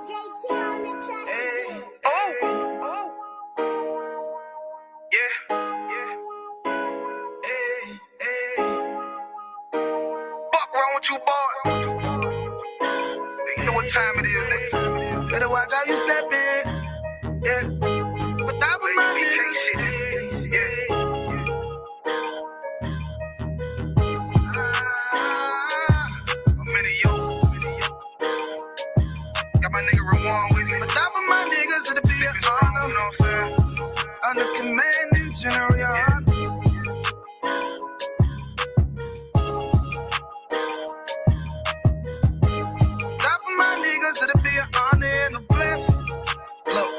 JT on the track. Fuck wrong with you, boy? You know what time it is, nigga. Better watch how you step in. Yeah. But that was my niggas. I'm in the got my nigga Ramon with me. But that was my niggas, it'll be an honor. You know what I'm saying? Under commanding general, your honor. That for my niggas, it'll be an honor and a blessing. Look,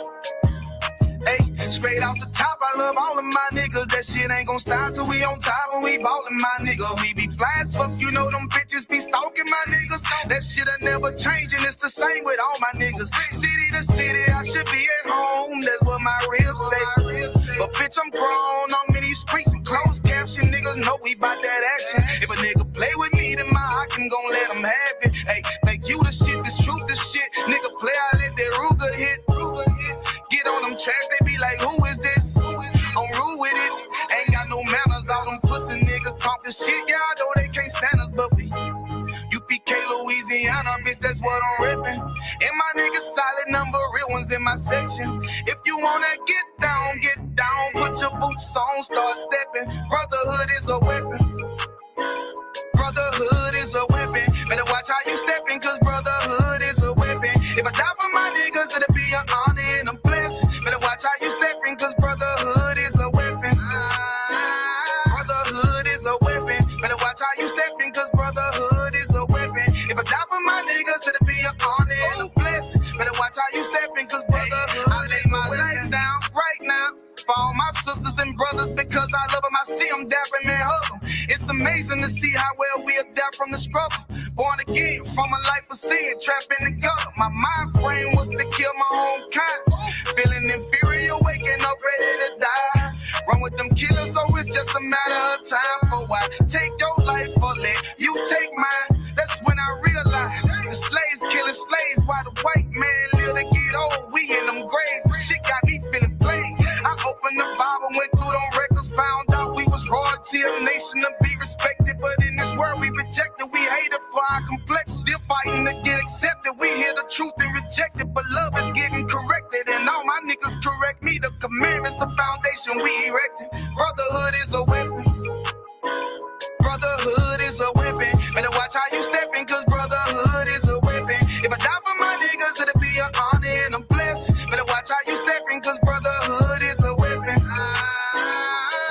hey, straight off the top, I love all of my niggas. That shit ain't gon' stop till we on top and we ballin', my nigga. We be fly as fuck, you know them bitches be stalking my niggas. That shit'll never change and it's the same with all my niggas. City to city, I should be at home. That's what my ribs say. But bitch, I'm grown. I'm in these streets and closed caption. Niggas know we bout that action. If a nigga play with me, then my Hakim gon' let him have it. Hey, think you the shit, this truth the shit. Nigga play, I let that Ruger hit. Get on them tracks, they be like, who is this? I'm rude with it. Ain't got no manners. All them pussy niggas talking shit. Yeah, I know they can't stand us, but we UPK, Louisiana, bitch, that's what I'm reppin'. And my niggas solid number, real ones in my section. If you wanna get down, put your boots on, start stepping. Brotherhood is a weapon. Brotherhood is a weapon. Better watch how you steppin', cause brotherhood is a weapon. If I die for my niggas, it'll be an honor and a blessing. Better watch how you steppin', cause brotherhood is a weapon. Brotherhood is a weapon. Better watch how you steppin', cause brotherhood is a weapon. If I die for my niggas, it'll be an honor and a blessing. Better watch how you steppin', cause brotherhood I lay my life down right now for all my sisters and brothers, because I love them. I see them dapping and hug them. It's amazing to see how well we adapt from the struggle. Born again from a life of sin, trapped in the gutter. My mind frame was to kill my own kind. Feeling inferior, waking up ready to die. Run with them killers, so it's just a matter of time. For why take your life or let you take mine? That's when I realized the slaves killing slaves while the white man live to get old. We in them graves, and shit got me feeling plain. I opened the Bible, went through them records, found out we was royalty, a nation to be respected. But in this world we rejected, we hated for our complexion. Still fighting to get accepted. We hear the truth and reject it, but love is getting corrected. And all my niggas correct me. The commandments, the foundation we erected. Brotherhood is a weapon. Brotherhood is a weapon. Better watch how you steppin', cause brotherhood is a weapon. If I die for my niggas, it'll be an honor and a blessing. Better watch how you steppin', cause brotherhood is a weapon.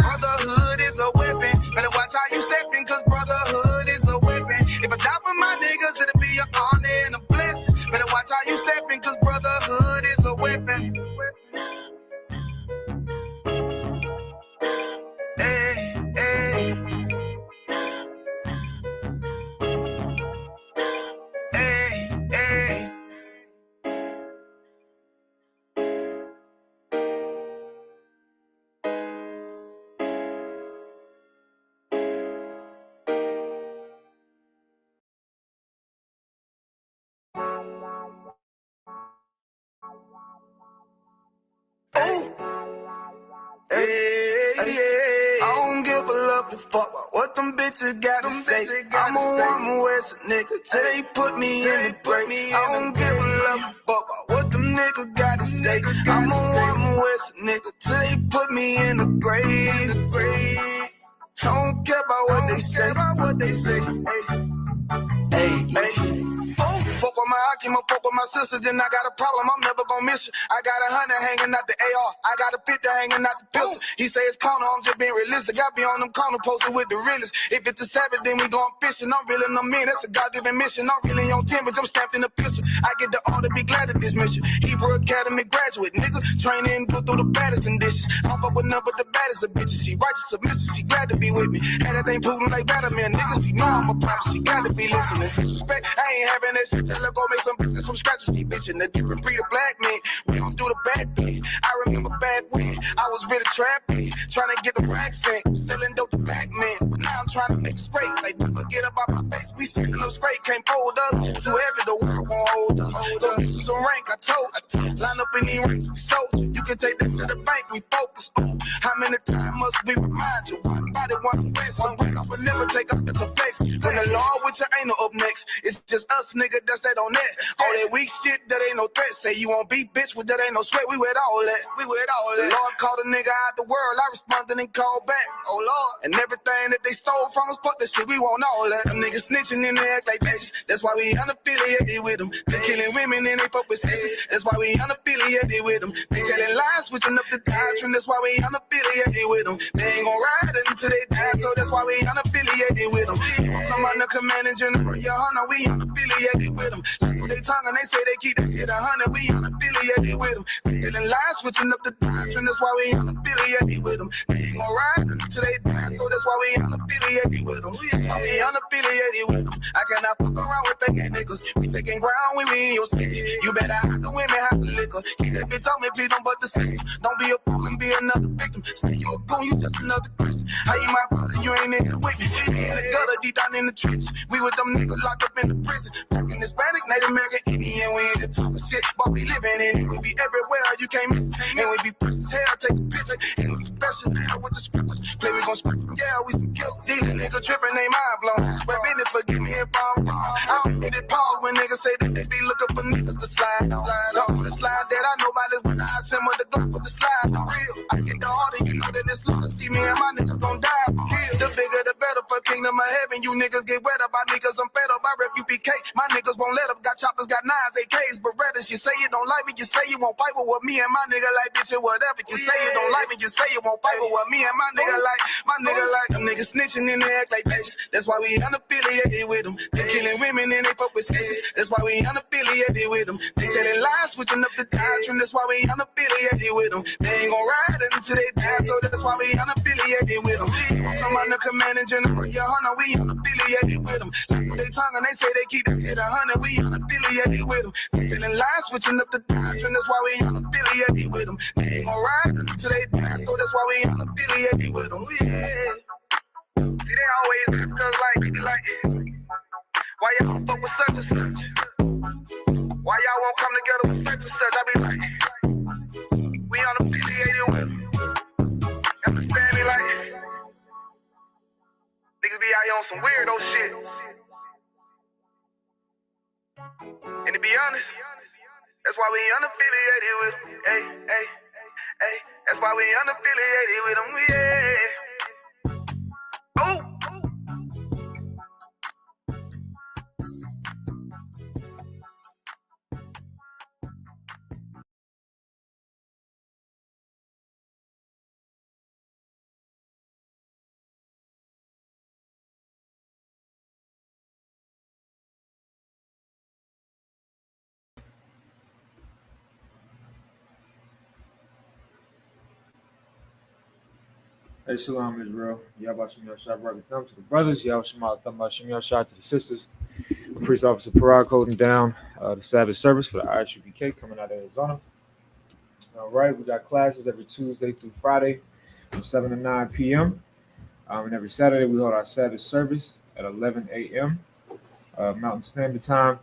Brotherhood is a weapon. Better watch how you steppin', cause brotherhood is a weapon. If I die for my niggas, it'll be an honor and a blessing. Better watch how you steppin', cause brotherhood is a weapon. Hey, hey. Hey, hey. I don't give a love to fuck about what them bitches gotta say. I'm a woman West nigga till they put me in the grave. I don't give a love to fuck about what them niggas gotta say. I'm a woman West nigga till they put me in the grave. I don't care about what they say. Hey. Fuck with my Hakim, fuck with my sisters, then I got a problem, I'm never gonna miss you. I got 100 hanging out the AR, I got a 50 hanging out the pistol. He say it's corner, I'm just being realistic. I be on them corner posted with the realest. If it's the Sabbath, then we going fishing. I'm reeling them in, that's a God-given mission. I'm really on 10, but I'm strapped in the pistol. I get the order, be glad to dismiss you. Hebrew Academy graduate, nigga. Training, put through the baddest conditions. I don't fuck with none but the baddest of bitches. She righteous, submissive, she glad to be with me. Had that thing Putin like Batman, niggas. She know I'm a prophet, she glad to be listening. Respect, I ain't having that shit. Tell her go make some some business from scratch. See, bitch, in a different breed of black man. We don't do the bad thing. I remember back when I was really trapping, trying to get the racks in, selling dope to black men. But now I'm trying to make it straight. Like, don't forget about my face. We standing up straight, can't fold us. Too heavy, the world won't hold us. Don't get you some rank, I told you. Line up in these ranks, we sold you. You can take that to the bank, we focus on. How many times must we remind you? One body, one win, some rank. I would never take up as a place. When the law with your ain't no up next, it's just us, nigga, that's that on that. All that weak shit, that ain't no threat. Say you won't beat, bitch, with that ain't no sweat. We with all that. We with all that. The Lord called a nigga out the world. I responded and called back. Oh Lord. And everything that they stole from us, fuck that shit. We want all that. Them niggas snitching and they act like bitches. That's why we unaffiliated with them. They killing women and they fuck with sisters. That's why we unaffiliated with them. They telling lies, switching up the doctrine. That's why we unaffiliated with them. They ain't gon' ride until they die, so that's why we unaffiliated with them. Come on, the commanding general, your honor, we unaffiliated with them. Like they tongue and they say they keep that shit 100, we unaffiliated with them. They telling lies, switching up the doctrine. That's why we unaffiliated with them. They ain't gon' ride until they die, so that's why we unaffiliated with them. That's why we unaffiliated with them. I cannot fuck around with fake niggas. We taking ground when we in your city. You better hide the women, hide the liquor. Keep that bitch on me, please don't but the same. Don't be a fool and be another victim. Say you a goon, you just another Christian. How you my brother, you ain't in the wicked. We in the gutter, deep down in the trenches. We with them niggas locked up in the prison. Fucking Hispanic, Native American, Indian. We ain't just talking shit, but we living in it. We be everywhere, you can't miss it. And we be fresh as hell, take a picture. And we special now with the scriptures. Play, we gon' script them, yeah, we some killers. These niggas tripping, they mind blown. But business, forgive me if I'm wrong. I don't get it pause when niggas say that they be looking for niggas to slide on. The slide that I know about is when I send with the gun with the slide on. Real, I get the order, you know that it's slaughter. See me and my niggas gon' die. Real, the bigger the better for kingdom of heaven. You niggas get wet up by me cause I'm fed up. I rep UPK. My niggas won't let up. Got choppers, got nines, AKs, Berettas. You say you don't like me, you say you won't fight with me and my nigga like bitch or whatever. You say you don't like me, you say you won't fight with me and my nigga like them niggas snitching and they act like bitches. That's why we unaffiliated with them. They killing women and they fuck with sisters. That's why we unaffiliated with them. They telling lies, switching up the doctrine. That's why we unaffiliated with them. They ain't gon' ride until they die, so that's why we unaffiliated with them. Come on, the commanding general, your honor, we unaffiliated with them. Like they tongue and they say they keep that shit 100, we unaffiliated with them. They telling lies, switching up the doctrine. That's why we unaffiliated with them. They ain't gon' ride until they die, so that's why we unaffiliated with them. Yeah. See, they always ask us like, why y'all fuck with such and such? Why y'all won't come together with such and such? I be like, we unaffiliated with them. Understand me? Like, niggas be out here on some weirdo shit. And to be honest, that's why we unaffiliated with them. Hey, that's why we unaffiliated with them. Yeah. Oh. Hey, Shalom Israel. Yahweh Shem Yahshua Barak Thumb to the brothers. Yahweh Shem Thumb Shem Yahshua to the sisters. Priest Officer Parag holding down the Sabbath service for the ISUPK coming out of Arizona. All right, we got classes every Tuesday through Friday from 7 to 9 p.m. And every Saturday we hold our Sabbath service at 11 a.m. Mountain Standard Time.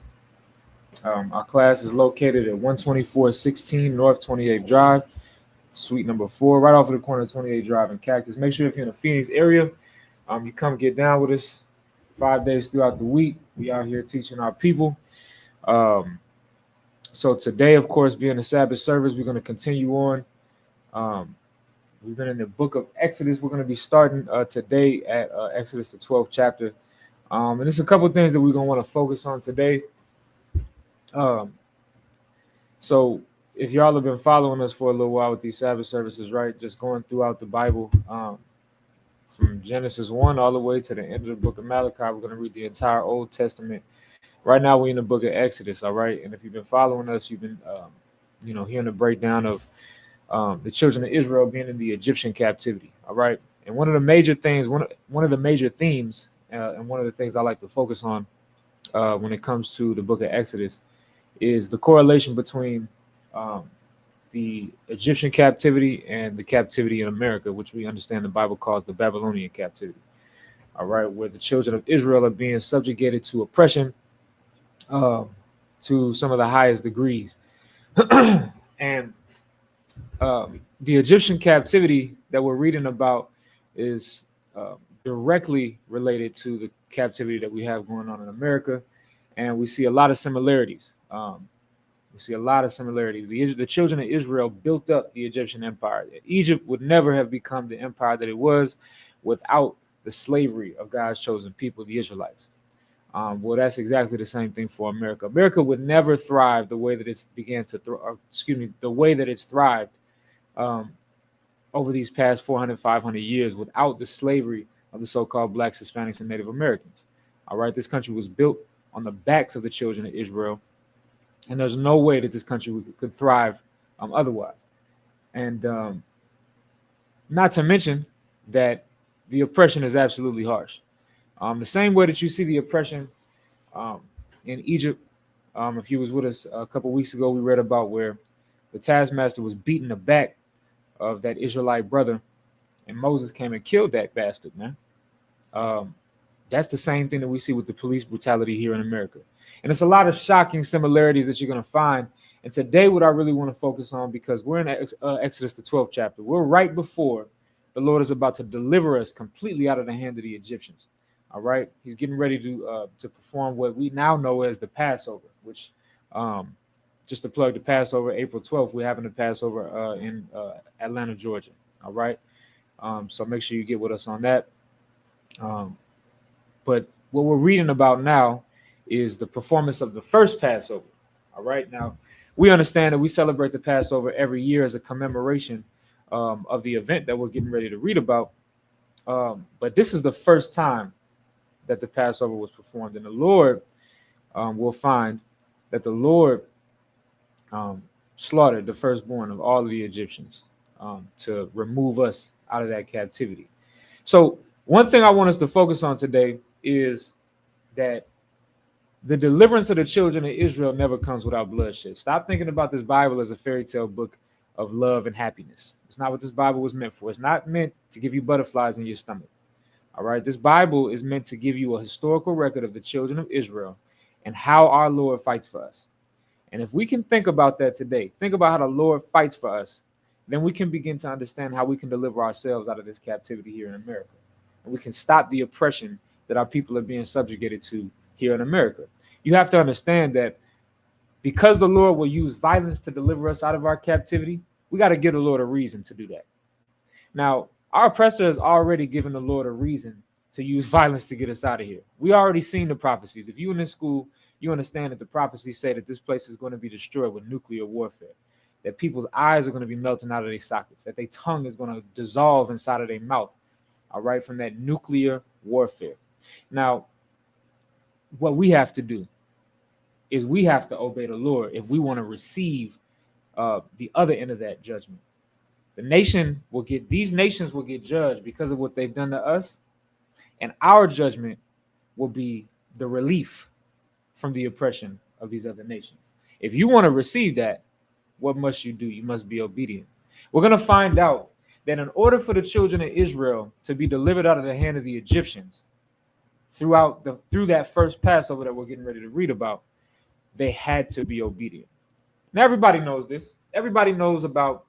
Our class is located at 12416 North 28th Drive. Suite number 4, right off of the corner of 28 Drive and Cactus. Make sure if you're in the Phoenix area, you come get down with us 5 days throughout the week. We out here teaching our people. So today, of course, being the Sabbath service, we're going to continue on. We've been in the book of Exodus. We're going to be starting today at Exodus, the 12th chapter. And there's a couple of things that we're going to want to focus on today. So if y'all have been following us for a little while with these Sabbath services, right, just going throughout the Bible from Genesis 1 all the way to the end of the book of Malachi, we're going to read the entire Old Testament. Right now we're in the book of Exodus, all right? And if you've been following us, you've been, hearing the breakdown of the children of Israel being in the Egyptian captivity, all right? And one of the major things, one of the major themes, and one of the things I like to focus on when it comes to the book of Exodus is the correlation between um, the Egyptian captivity and the captivity in America, which we understand the Bible calls the Babylonian captivity. All right, where the children of Israel are being subjugated to oppression um, to some of the highest degrees. And the Egyptian captivity that we're reading about is directly related to the captivity that we have going on in America, and we see a lot of similarities. We see a lot of similarities. The children of Israel built up the Egyptian empire. Egypt would never have become the empire that it was without the slavery of God's chosen people, the Israelites. Well, that's exactly the same thing for America. America would never thrive the way that it's began to the way that it's thrived um, over these past 400, 500 years without the slavery of the so-called blacks, Hispanics, and Native Americans. All right, this country was built on the backs of the children of Israel, and there's no way that this country could thrive otherwise. And not to mention that the oppression is absolutely harsh. The same way that you see the oppression um, in Egypt. If you was with us a couple weeks ago, we read about where the taskmaster was beating the back of that Israelite brother, and Moses came and killed that bastard, man. Um, that's the same thing that we see with the police brutality here in America. And it's a lot of shocking similarities that you're going to find. And today, what I really want to focus on, because we're in Exodus, the 12th chapter, we're right before the Lord is about to deliver us completely out of the hand of the Egyptians. All right, He's getting ready to perform what we now know as the Passover, which, just to plug the Passover, April 12th, we're having the Passover in Atlanta, Georgia. All right, so make sure you get with us on that. But what we're reading about now is the performance of the first Passover. All right, now we understand that we celebrate the Passover every year as a commemoration of the event that we're getting ready to read about. But this is the first time that the Passover was performed, and the Lord will find that the Lord slaughtered the firstborn of all of the Egyptians to remove us out of that captivity. So one thing I want us to focus on today is that the deliverance of the children of Israel never comes without bloodshed. Stop thinking about this Bible as a fairy tale book of love and happiness. It's not what this Bible was meant for. It's not meant to give you butterflies in your stomach. All right, this Bible is meant to give you a historical record of the children of Israel and how our Lord fights for us. And if we can think about that today, think about how the Lord fights for us, then we can begin to understand how we can deliver ourselves out of this captivity here in America. And we can stop the oppression that our people are being subjugated to here in America. You have to understand that because the Lord will use violence to deliver us out of our captivity, we got to give the Lord a reason to do that. Now, our oppressor has already given the Lord a reason to use violence to get us out of here. We already seen the prophecies. If you in this school, you understand that the prophecies say that this place is going to be destroyed with nuclear warfare, that people's eyes are going to be melting out of their sockets, that their tongue is going to dissolve inside of their mouth, all right, from that nuclear warfare. Now, what we have to do is we have to obey the Lord if we want to receive the other end of that judgment. These nations will get judged because of what they've done to us, and our judgment will be the relief from the oppression of these other nations. If you want to receive that, what must you do? You must be obedient. We're going to find out that in order for the children of Israel to be delivered out of the hand of the Egyptians through that first Passover that we're getting ready to read about, they had to be obedient. Now, everybody knows this. Everybody knows about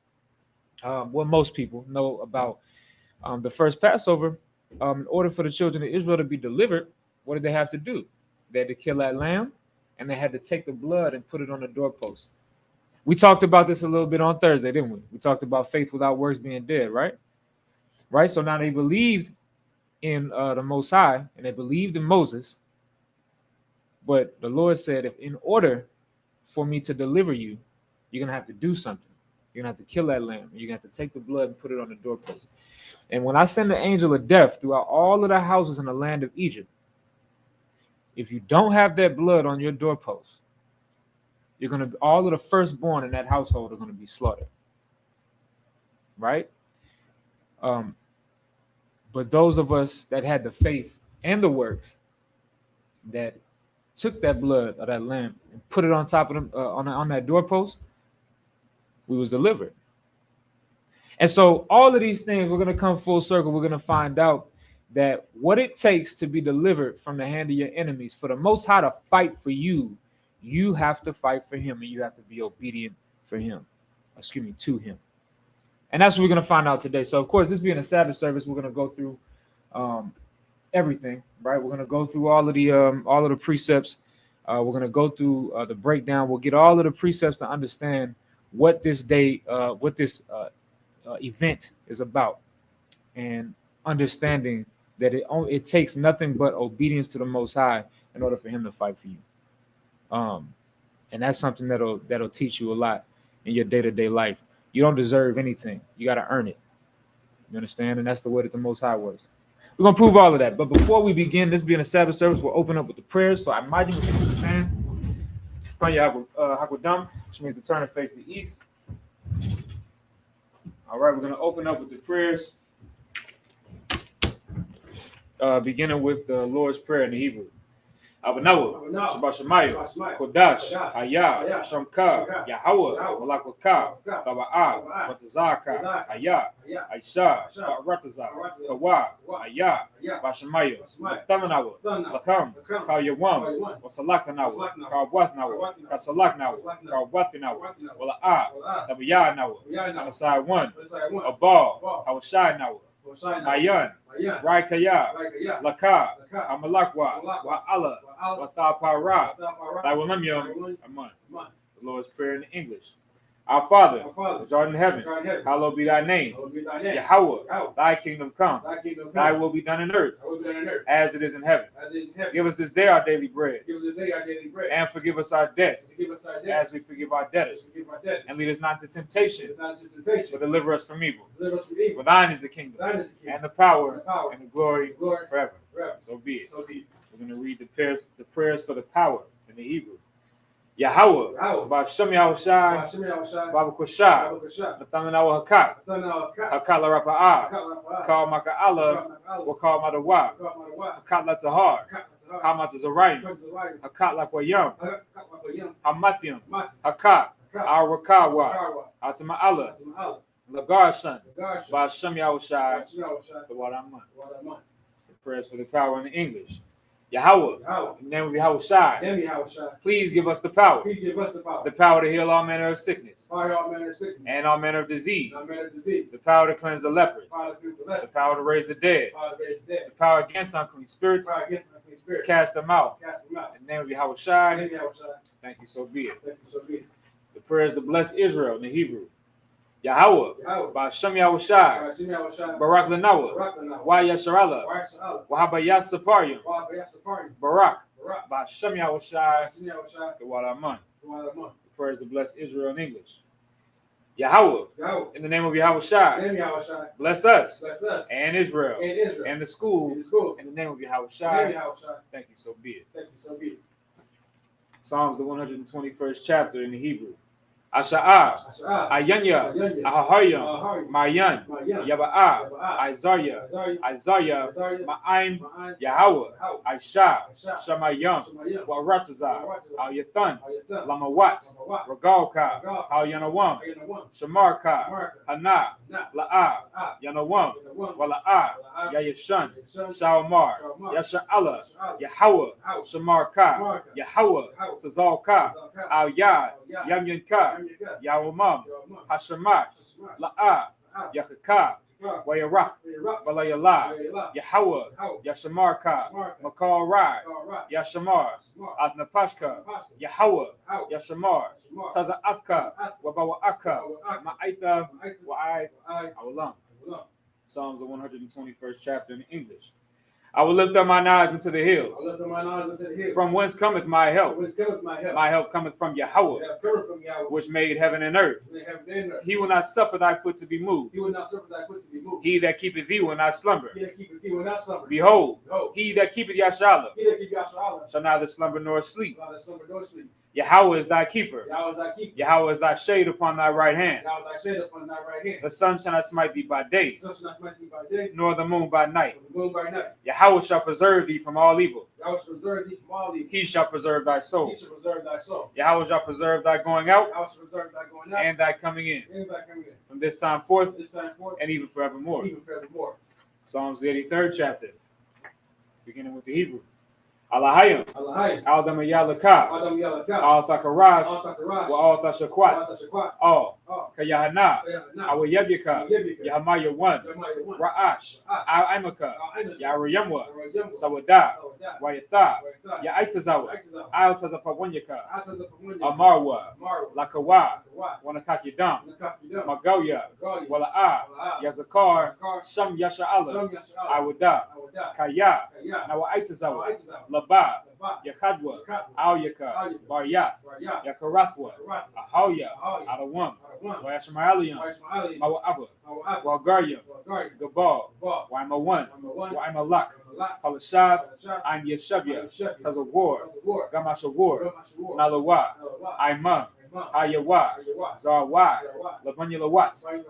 most people know about the first Passover. In order for the children of Israel to be delivered, what did they have to do? They had to kill that lamb, and they had to take the blood and put it on the doorpost. We talked about this a little bit on Thursday, didn't we? We talked about faith without works being dead, right? Right. So now they believed in the Most High, and they believed in Moses. But the Lord said, if in order for me to deliver you, you're gonna have to do something. You're gonna have to kill that lamb. You're gonna have to take the blood and put it on the doorpost. And when I send the angel of death throughout all of the houses in the land of Egypt, if you don't have that blood on your doorpost, all of the firstborn in that household are gonna be slaughtered. Right? But those of us that had the faith and the works that took that blood of that lamb and put it on top of them on that doorpost, we was delivered. And so all of these things, we're going to come full circle. We're going to find out that what it takes to be delivered from the hand of your enemies, for the Most High to fight for you, you have to fight for him, and you have to be obedient for him. To him. And that's what we're going to find out today. So, of course, this being a Sabbath service, we're going to go through everything, right? We're going to go through all of the precepts. We're going to go through the breakdown. We'll get all of the precepts to understand what this day, what this event is about, and understanding that it takes nothing but obedience to the Most High in order for him to fight for you. And that's something that'll teach you a lot in your day-to-day life. You don't deserve anything. You got to earn it. You understand? And that's the way that the Most High works. We're going to prove all of that. But before we begin, this being a Sabbath service, we'll open up with the prayers. So I might even take a stand. Pray Hakwadam, which means to turn and face the east. All right, we're going to open up with the prayers, beginning with the Lord's Prayer in the Hebrew. Abanawa, Shabbat Shemayo, Kodash, Hayah, Shamka, Yahweh, Malakwaka, Taba'ah, Batazaka, Hayah, Aisha, Rataza, Kawa, Hayah, Bashemayo, Batanawa, Lakam, Kayawam, Wasalakanawa, Kawatnawa, Kasalaknawa, Kawatinawa, Wala'ah, Tabiyanawa, Amasai 1, Abal, Awashai Mayan, Raikaya, Laka, Amalakwa, Wa'ala, Wathapara, Taiwanamyam, Aman. The Lord's Prayer in English. Our Father, which art in heaven, hallowed be thy name. Yahweh, thy kingdom come, thy will be done in earth, as it is in heaven. Give us this day our daily bread, and forgive us our debts, as we forgive our debtors. And lead us not into temptation, but deliver us from evil. For thine is the kingdom, and the power, and the glory forever. So be it. We're going to read the prayers for the power in the Hebrew. Yahweh, Ba'Shem Yahushai, Baba Kushai, Nathanawa Hakat, Hakat La Rapa'ah, Kal Maka'ala, Wakal Madawa, Hakat La Tahar, Hamat Zarayim, Hakat La Kwayam, Hamathiam, Hakat, Arakawa, Atama'ala, Lagarshan, Ba'Shem Yahushai, the Wadaman. The prayers for the power in the English. Yahweh, in the name of Yahushai, please give us the power, the power to heal all manner of sickness, and all manner of disease, the power to cleanse the lepers, the power to raise the dead, the power against unclean spirits, to cast them out. In the name of Yahushai, thank you, so be it. The prayers to bless Israel in the Hebrew. Yahweh, Ba'Shem Yahushai, Barak Lanawa, Wa Yasharala, Wahabayat Saparium, Barak, Ba'Shem Yahushai, the Wadaman. The prayers to bless Israel in English. Yahweh, in the name of Yahushai, bless us and Israel and the school in the name of Yahushai. Thank you, so be it. Psalms, the 121st chapter in the Hebrew. Asha'ah, Ayanya, Ahahayam, Mayan, Yaba'ah, Isaiah, Ma'aim, Yahweh, Aisha, Shamayam, Waratazah, Al Yathan, Lamawat, Ragalka, Al Yanawam, Shamarka, Hana, La'ah, Yanawam, Wala'ah, Yayashan, Shawmar, Yasha'ala, Yahweh, Shamarka, Yahweh, Tazalka, Al Yad, Yamyanka, Yawamam, Hashamash, La'ah, Yakaka, Wayarach, Balayala, Yahweh, Yashamarka, Makal Rai, Yashamar, Adnapashka, Yahweh, Yashamar, Taza'afka, Wabawa'aka, Ma'aita, Wa'ai, Awalam. Psalms, the 121st chapter in English. I will lift up mine eyes into the hills. From whence cometh my help? My help cometh from Yahweh, which made heaven and earth. He will not suffer thy foot to be moved. He that keepeth thee will not slumber. Behold, he that keepeth Yashala shall neither slumber nor sleep. Yahweh is thy keeper. Yahweh is thy keeper. Yahweh is thy shade upon thy right hand. Yahweh is thy shade upon thy right hand. The sun shall not smite thee by day, The sun shall not smite thee by day, nor the moon by night. nor the moon by night. Yahweh shall preserve thee from all evil. Yahweh shall preserve thee from all evil. He shall preserve thy soul. He shall preserve thy soul. Yahweh shall preserve thy going out Yahweh shall preserve thy going out and thy coming in, and thy coming in. from this time forth This time forth and even forevermore. even forevermore. Psalms the 83rd chapter, beginning with the Hebrew. Alahayim, Allahayim. Aldam Yalaka, Adam Yalakah. Al Thakarash, Al Takarash. wa Al Tashakwat, Al Tashakwat. All, Al. Kayahana, Now. Awayebyaka, Yebika. Yahamaya 1, Jeremiah 1. Ra'ash, Al Imaka, Al Ainah. Yarayamwa, Yemwa. Sawada, Sawadah. Wayatha, Wayatha. Ya'itazawa, Aitazawa. Al Tazapawanyaka, Atazapamunya. Amarwa, Marwa. Lakawa, Wa. Wanakakidam, Nakakidam. Magaya, Galia. Wala'a, Wala'a. Yazakar, Zakar. Sham Yasha'ala, Sham Yasha'al. Awada, Awadah. Kaya, Kaya. Nawaitazawa, Aitazawa. Laba, Laba. Yakadwa, Yakadwa. Al Yaka, Al-Yaka. Baryath, Baryath. Yakarathwa, Rafa. Ahaya, Ahaya. Adawam, Adawan. Wayashmaelium, Ishmael. Mawa'aba, Mawa'ab. Walgaryam, Walgari. Gabal, Bal. Waimawan, Waimawan. Waimalak, Malak. Palashad, Palashad. An Yeshabia, Yeshabia. Tazawar, Tazawar. Gamashawar, Ramashawar. Nalawa, Nalawa. Aiman, Imam. Ayawa, Ayawa. Zawai, Ayawa. Labanyalawat, Swahili.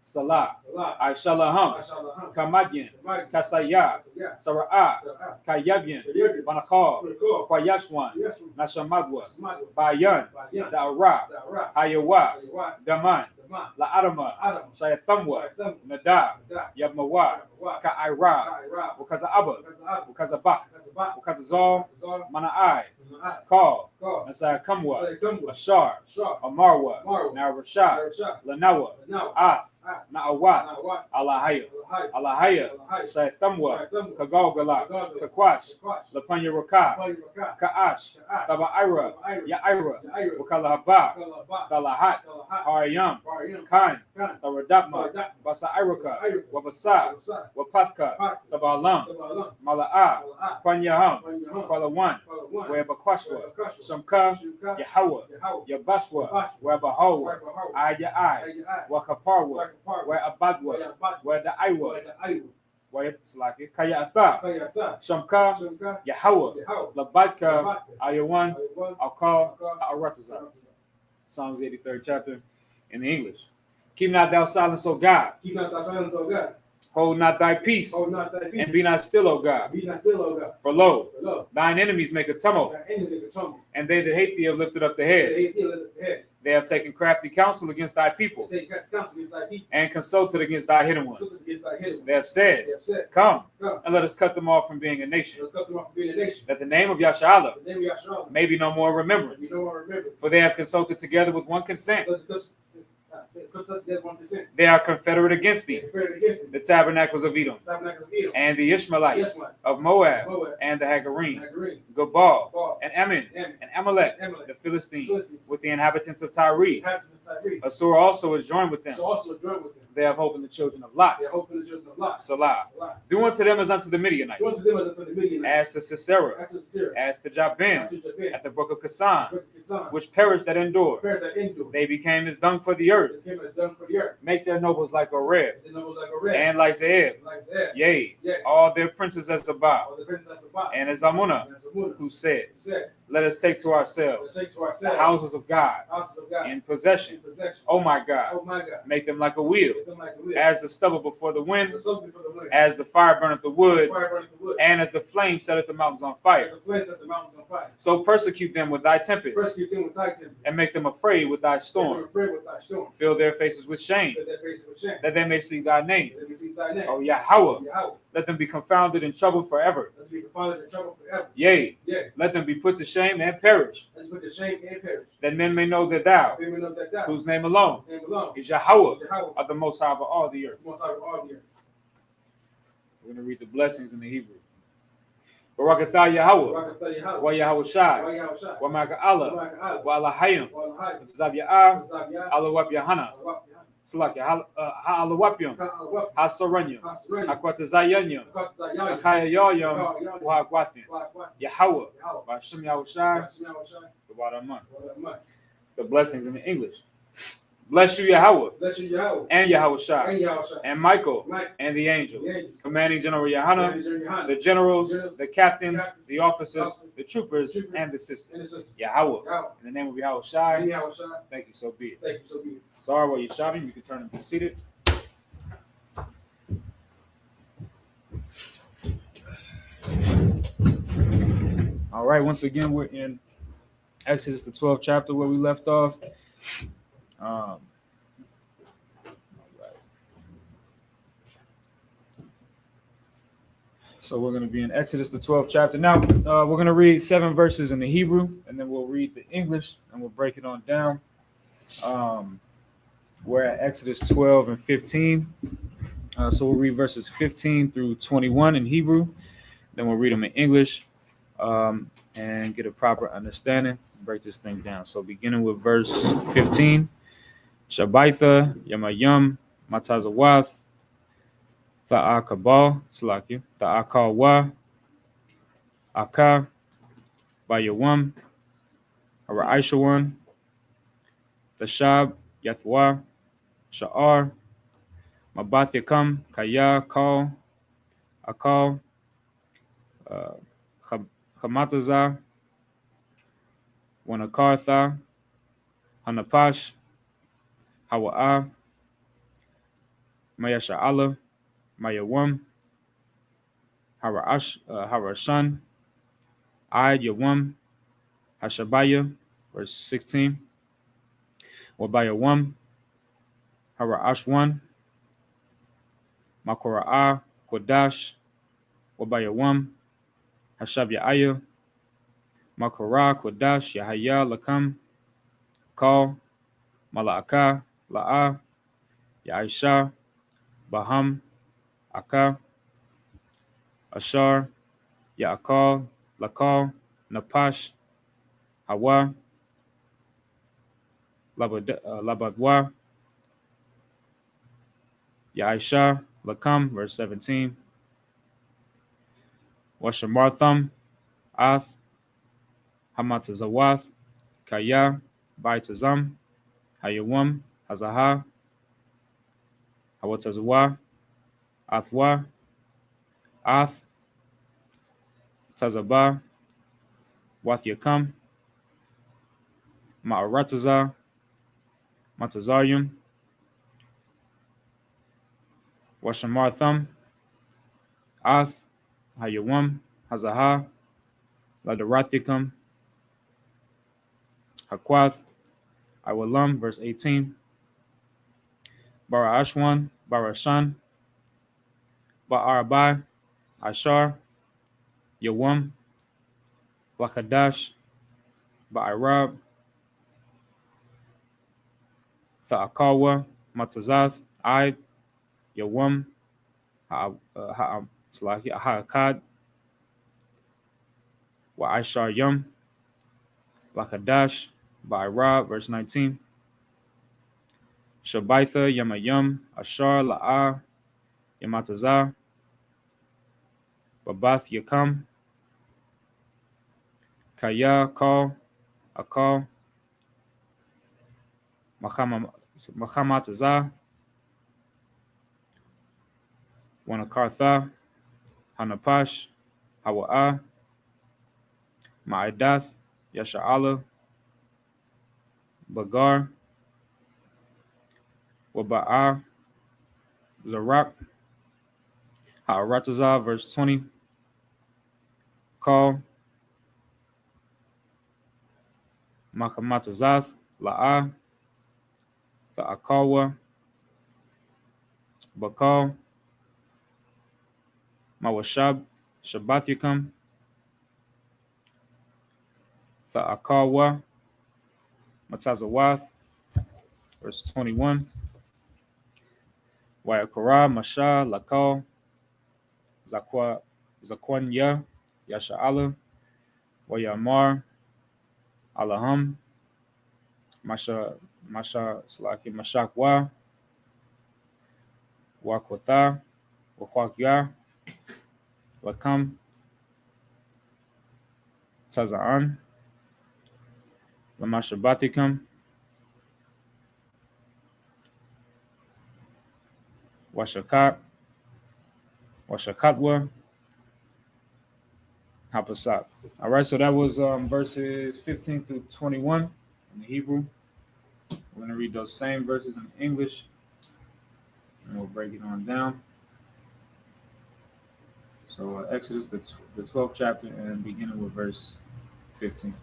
Salah, Salah. Aishalaham, Mashallah. Kamadyan, Kamadi. Kasaya, Kasaya. Sara'ah, Sarah. Kayabyan, Yebia. Banachal, Kuriko. Kwayashwan, Yes. Nashamadwa, Asmadu. Bayan, Bayan. Da'ara, Dara. Ayawa, Ayawa. Daman, Daman. La'adama, Adam. Shayathamwa, Shaitan. Nadab, Da. Yabmawa, Wa. Ka'ira, Kaira. Wakaza Kazab. Wakazabah, Kazaba. Wakazal, Kazal. Mana'ai, Mana'ai. Call, Call. Nasayakamwa, Sayakamba. Ashar, Shah. Amarwa, Marwa. Narashah, Narashah. Lanawa, Now. Ath, Ah. Na'awat, Now. Alahaya, Allahai. Alahaya, Allahai. Shayathamwa, Shaitan. Kagalgala, Kagagala. Kakwash, Kakwash. Lapanya Raka, Kapay Raka. Ka'ash, Sha'ash. Taba'ira, Tabaira. Ya'ira, Yaira. Wakalahabah, Kalaba. Talahat, Kalahat. Haryam, Baryam. Khan, Khan. Taradapma, Taradapma. Basa'iraka, Basa'iraka. Wabasa, Wabasa. Wapathka, Pathka. Tabalam, Tabalam. Mala'a, Mala'ah. Panyaham, Panyaham. Kwalawan, Palawan. Webakwashwa, Webakashwa. Shamka, Shimka. Yahawa, Yahweh. Yabashwa, Yabashwa. Webahawa, Webahau. Aya'ai, Ayai. Wakaparwa, Webapar. Weabadwa, Webabad. Weda'aiwa, Weda'aiwa. Weslaki, Kayatha, Kayata. Shamka, Shimka. Yahawa, Yahweh. Labadka, Labadka. Ayawan, Ayawan. Alkal, Alkal. Ha'aratazah. Psalms 83rd chapter in the English. Keep not thou silence, O God. Keep not thy silence, O God. Hold not thy peace, Hold not thy peace. and be not still, O God. Be not still, O God. For lo, For lo, thine enemies make a tumult, thy enemy can tumble. and they that hate thee have lifted up the head. They hate thee, lift up the head. They have taken crafty counsel against thy people, Take counsel against thy people. and consulted against thy hidden ones. Consulted against thy hidden ones. They have said, They have said, Come, Come, and let us cut them off from being a nation, let's cut them off from being a nation. that the name of Yasharallah The name of Yahshua may be no more in remembrance. we don't want to remember. For they have consulted together with one consent. Put us together 1%. They are confederate against They thee, prepared against them. the tabernacles of Edom, Tabernacle of Edom. and the Ishmaelites Yes, man. of Moab, Moab. and the Hagarenes, Nazarene. Gabal, Baal. and Ammon, Ammon. and Amalek, Amalek. the Philistines, Philistines. with the inhabitants of Tyre. Inhabitants of Tyre. Assur also is joined with them. So also join with them. They have hope in the children of Lot. They are hoping the children of Lot. Salah. Salah. Do unto them as unto the Midianites, Once to them as unto the Midianites. as to Sisera, As to Sisera. as to Jabin, As to Jabin. at the brook of Kasan, Which which perished that endured. prepares that endure. They became as dung for the earth. They came as dung for the earth. Make their nobles like Oreb, Then it was like a red. and like Zeeb. Like that. Yea, Yeah. all their princes as Zabah, Or the princess of Bach. and as Amunah, And Zamuna. who said, Who said, Let us take to ourselves let's take to the ourselves houses of God houses of God in possession. in possession. O my God, Oh my God. make them like a wheel, Make them like a wheel. as the stubble before the wind, The smoke before the wind. as the fire burneth the wood, Fire burneth the wood. and as the flame setteth the mountains on And fire. the flame set the mountains on fire. So persecute them with thy tempest, Persecute them with thy tempest. and make them afraid with thy Make them storm. afraid with thy storm. Fill their faces with shame, Fill their faces with shame. that they may see thy name. Let me see thy name. O Yahweh, Yahweh. let them be confounded and troubled forever. Let us be confounded in trouble forever. Yea, Yeah. let them be put to shame and perish, Let us put to shame and perish. that men may know that thou, Then we know that thou, whose name alone name alone, is Yahweh, is Yahweh, are the most high of all the earth. most high of all the earth. We're going to read the blessings in the Hebrew. Barakatah Yahweh, Barakatah Yahweh. wa Yahweh Shai, Wa Yahweh Shai. wa Maka Wa Allah, Maka Allah. wa Alahayim, Wa Alahai. Zab Ya'ah, Zab Yah. Alawab Yahana, Alawap Yah. Salak Ha'alawapyum, Alawap. Hasaranyum, Hasrani. Akwatazayanyum, Akatah Yah. Achayayoyum, Wahagwathim, Wa Akwath. Yahweh, Yahweh. wa Hashem Yahweh Shai, Wa Shem Yahweh Shai. the bottom month. Wa Lamai. The blessings in the English. Bless you, Yahweh, Bless you, Yahweh. and Yahweh Shai, And Yahweh Shai. and Michael, Mike. and the angels, The angels. commanding General Yohanan, Manager Yohanan. the generals, Generals, the captains, captains, the officers, officers, the troopers, troopers, and the And sisters. the sister. Yahweh, Yahweh. in the name of Yahweh And Shai, Yahweh Shai. thank you, so be it. Thank you so much. Sorry while you're shopping, you can turn and be seated. All right, once again, we're in Exodus, the 12th chapter, where we left off. All right. So we're going to be in Exodus, the 12th chapter. Now, we're going to read 7 verses in the Hebrew, and then we'll read the English, and we'll break it on down. We're at Exodus 12 and 15. So we'll read verses 15 through 21 in Hebrew. Then we'll read them in English and get a proper understanding. Break this thing down. So beginning with verse 15. Shabaitha, Yamayam, Matazawath, Tha'akabal, Salaki, Tha'akawa, Aka, Bayawam, Ara'aishawan, Thashab, Yathwa, Sha'ar, Mabathikam, Kaya, Kal, Akal, Chamataza, Wanakartha, Hanapash, Hawa'a, Mayasha'ala, Mayawam, Harashan, Id Yawam, Hashabaya, verse 16, Wabayawam, Harashwan, Makora'a, Kodash, Wabayawam, Hashabya'aya, Makora, Kodash, Yahaya, Lakam, Kal, Mala'aka, La'a, Ya'isha, Baham, Aka, Ashar, Ya'akal, Lakal, Napash, Hawa, Labadwa, Ya'isha, Lakam, verse 17, Washamartham, Ath, Hamatazawath, Kaya, Baitazam, Hayawam, Hazaha, Hawatazawa, Athwa, Ath, Tazaba, Wathyakam, Ma'arataza, Matazarium, Washamartham, Ath, Hayawam, Hazaha, Ladarathikam, Hakwath, Iwalam, verse 18, Barashwan, Barashan, Ba'arabai, Ashar, Yawam, Lakadash, Ba'arab, Tha'akawa, Matazath, Id, Yawam, Ha'akad, Wa'ashar Yum, Lakadash, Ba'arab, verse 19, Shabaitha, Yamayum, Ashar, La'a, Yamatazah, Babath Yakam, Kaya, Kal, Akal, Machamatazah, Wanakartha, Hanapash, Hawa'a, Ma'adath, Yasha'ala, Bagar, Waba'a, Zarak, Ha'aratazah, verse 20, Kal, Makamatazath, La'a, Tha'akawa, Bakal, Mawashab, Shabathikam, Tha'akawa, Matazawath, verse 21, Wayakara, Masha, Lakal, Zakwanya, Yasha'ala, Wayamar, Alaham, Mashakwa, Wakwatha, Wakwakya, Lakam, Taza'an, Lamashabatikam, Washakat, Washakatwa, Hapasat. All right, so that was verses 15 through 21 in the Hebrew. We're going to read those same verses in English, and we'll break it on down. So Exodus, the 12th chapter, and beginning with verse 15.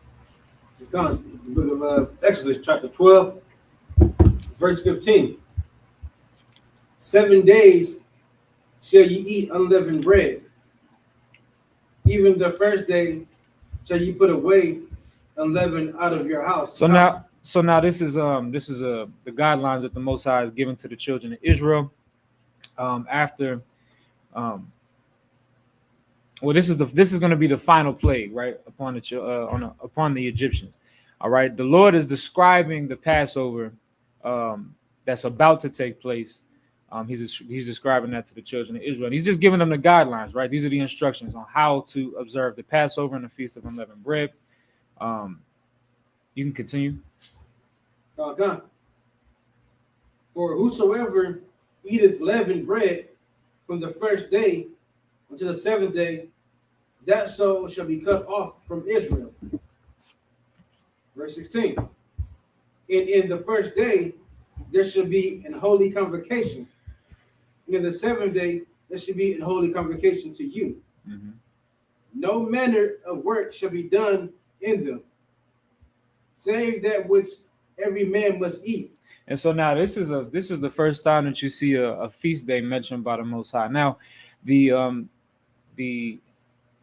It comes, the book of Exodus, chapter 12, verse 15. 7 days shall ye eat unleavened bread. Even the first day shall you put away unleavened out of your house. So now this is the guidelines that the Most High is given to the children of Israel after this is going to be the final plague, right, upon the Egyptians. All right, the Lord is describing the Passover that's about to take place. He's describing that to the children of Israel. And he's just giving them the guidelines, right? These are the instructions on how to observe the Passover and the Feast of Unleavened Bread. You can continue. For whosoever eateth leavened bread from the first day until the seventh day, that soul shall be cut off from Israel. Verse 16. And in the first day there shall be an holy convocation. And in the seventh day there shall be an holy convocation to you. Mm-hmm. No manner of work shall be done in them, save that which every man must eat. And so now this is the first time that you see a feast day mentioned by the Most High. Now, the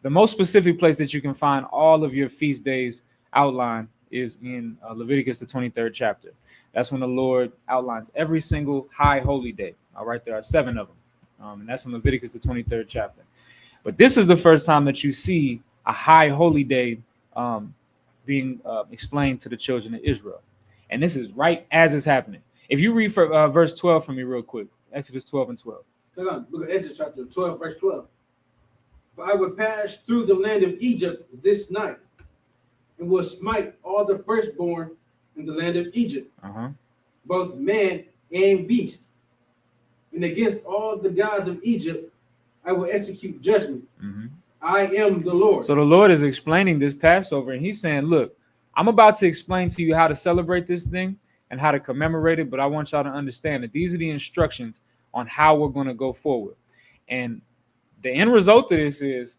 most specific place that you can find all of your feast days outlined is in Leviticus, the 23rd chapter. That's when the Lord outlines every single high holy day. All right, there are 7 of them, and that's in Leviticus, the 23rd chapter. But this is the first time that you see a high holy day being explained to the children of Israel. And this is right as it's happening. If you read for, verse 12 for me real quick, Exodus 12 and 12. Hold on, look at Exodus chapter 12, verse 12. For I will pass through the land of Egypt this night, and will smite all the firstborn in the land of Egypt, both man and beast. And against all the gods of Egypt, I will execute judgment. I am the Lord. So the Lord is explaining this Passover, and he's saying, look, I'm about to explain to you how to celebrate this thing and how to commemorate it, but I want y'all to understand that these are the instructions on how we're going to go forward. And the end result of this is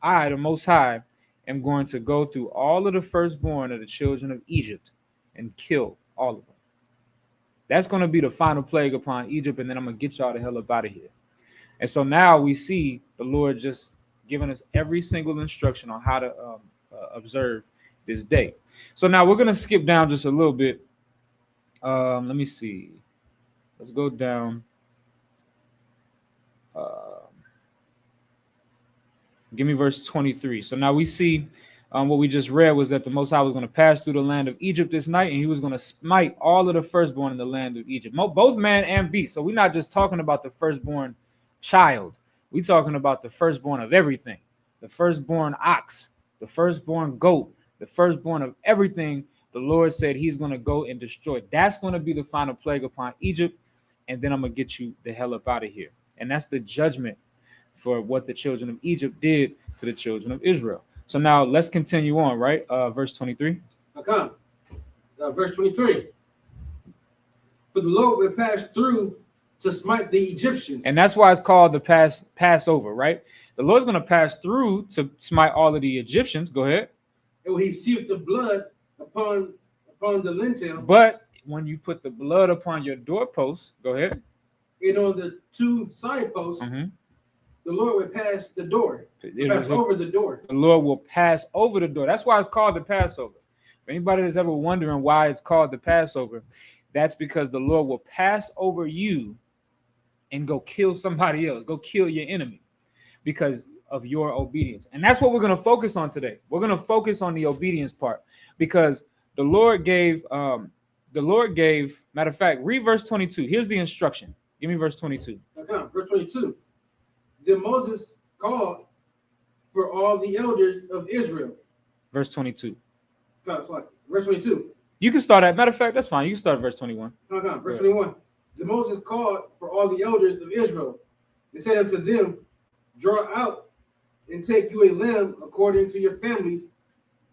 I, the Most High, am going to go through all of the firstborn of the children of Egypt and kill all of them. That's going to be the final plague upon Egypt, and then I'm going to get y'all the hell up out of here. And so now we see the Lord just giving us every single instruction on how to observe this day. So now we're going to skip down just a little bit. Let me see. Let's go down. Give me verse 23. So now we see what we just read was that the Most High was going to pass through the land of Egypt this night, and he was going to smite all of the firstborn in the land of Egypt, both man and beast. So we're not just talking about the firstborn child. We're talking about the firstborn of everything, the firstborn ox, the firstborn goat, the firstborn of everything. The Lord said he's going to go and destroy. That's going to be the final plague upon Egypt, and then I'm going to get you the hell up out of here. And that's the judgment for what the children of Egypt did to the children of Israel. So now let's continue on, right? Verse 23. Verse 23. For the Lord will pass through to smite the Egyptians. And that's why it's called the Passover, right? The Lord's going to pass through to smite all of the Egyptians. Go ahead. And when he seeth the blood upon the lintel. But when you put the blood upon your doorposts, go ahead. And on the 2 side posts, the Lord will pass the door. Pass over the door. The Lord will pass over the door. That's why it's called the Passover. If anybody is ever wondering why it's called the Passover, that's because the Lord will pass over you and go kill somebody else. Go kill your enemy because of your obedience. And that's what we're going to focus on today. We're going to focus on the obedience part because the Lord gave, matter of fact, read verse 22. Here's the instruction. Give me verse 22. Okay, verse 22. Then Moses called for all the elders of Israel. Verse 22. Sorry, verse 22. You can start at, matter of fact, that's fine. You can start at verse 21. Okay, verse 21. The Moses called for all the elders of Israel and said unto them, draw out and take you a lamb according to your families,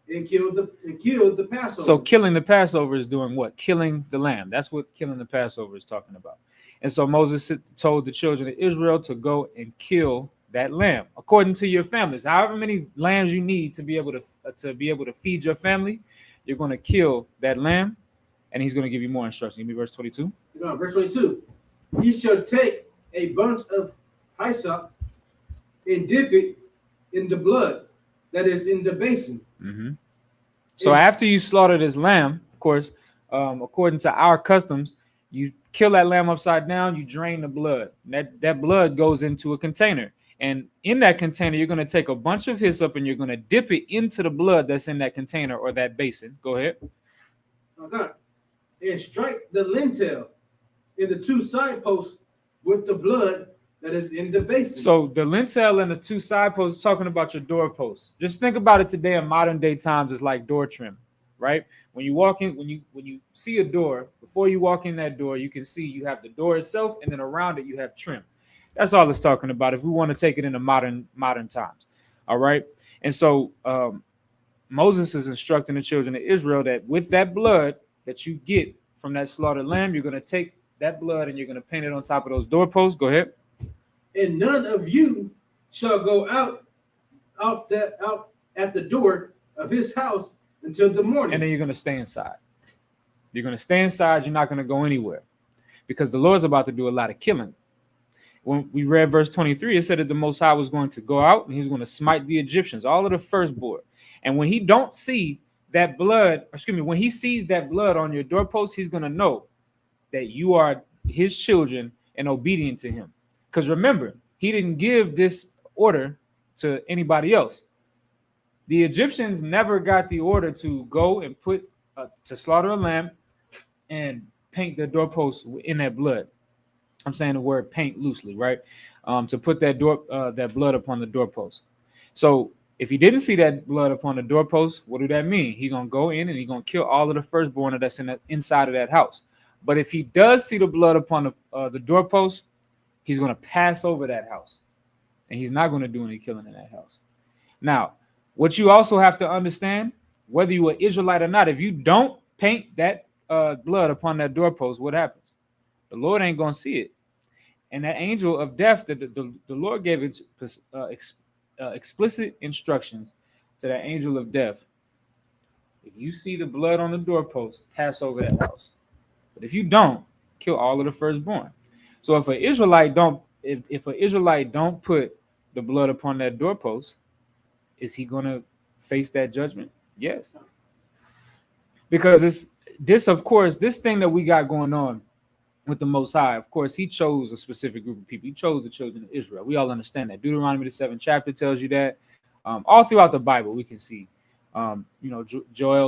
and kill the Passover. So killing the Passover is doing what? Killing the lamb. That's what killing the Passover is talking about. And so Moses told the children of Israel to go and kill that lamb according to your families. However many lambs you need to be able to feed your family, you're going to kill that lamb, and he's going to give you more instruction. Give me verse 22. No, verse 22. Ye shall take a bunch of hyssop and dip it in the blood that is in the basin. Mm-hmm. So after you slaughter this lamb, of course, according to our customs, you kill that lamb upside down, you drain the blood. That blood goes into a container. And in that container, you're going to take a bunch of hyssop and you're going to dip it into the blood that's in that container or that basin. Go ahead. Okay. And strike the lintel in the two side posts with the blood that is in the basin. So the lintel and the two side posts is talking about your doorposts. Just think about it today in modern day times. It's like door trim, right? When you walk in, when you see a door, before you walk in that door, you can see you have the door itself, and then around it you have trim. That's all it's talking about. If we want to take it into modern times, all right. And so Moses is instructing the children of Israel that with that blood that you get from that slaughtered lamb, you're going to take that blood and you're going to paint it on top of those doorposts. Go ahead. And none of you shall go out at the door of his house until the morning. And then you're going to stay inside. You're going to stay inside. You're not going to go anywhere because the Lord's about to do a lot of killing. When we read verse 23, it said that the Most High was going to go out and he's going to smite the Egyptians, all of the firstborn. And when he don't see that blood, when he sees that blood on your doorpost, he's going to know that you are his children and obedient to him. Because remember, he didn't give this order to anybody else. The Egyptians never got the order to go and to slaughter a lamb and paint their doorposts in that blood. I'm saying the word paint loosely, right? To put that blood upon the doorpost. So if he didn't see that blood upon the doorpost, what do that mean? He's gonna go in and he's gonna kill all of the firstborn that's inside of that house. But if he does see the blood upon the doorpost, he's gonna pass over that house, and he's not gonna do any killing in that house. Now, what you also have to understand, whether you are Israelite or not, if you don't paint that blood upon that doorpost, what happens? The Lord ain't going to see it. And that angel of death, the Lord gave it explicit instructions to that angel of death. If you see the blood on the doorpost, pass over that house. But if you don't, kill all of the firstborn. So if an Israelite don't put the blood upon that doorpost, is he going to face that judgment? Yes. Because this thing that we got going on with the Most High, of course, he chose a specific group of people. He chose the children of Israel. We all understand that. Deuteronomy, the 7th chapter, tells you that. All throughout the Bible, we can see, Joel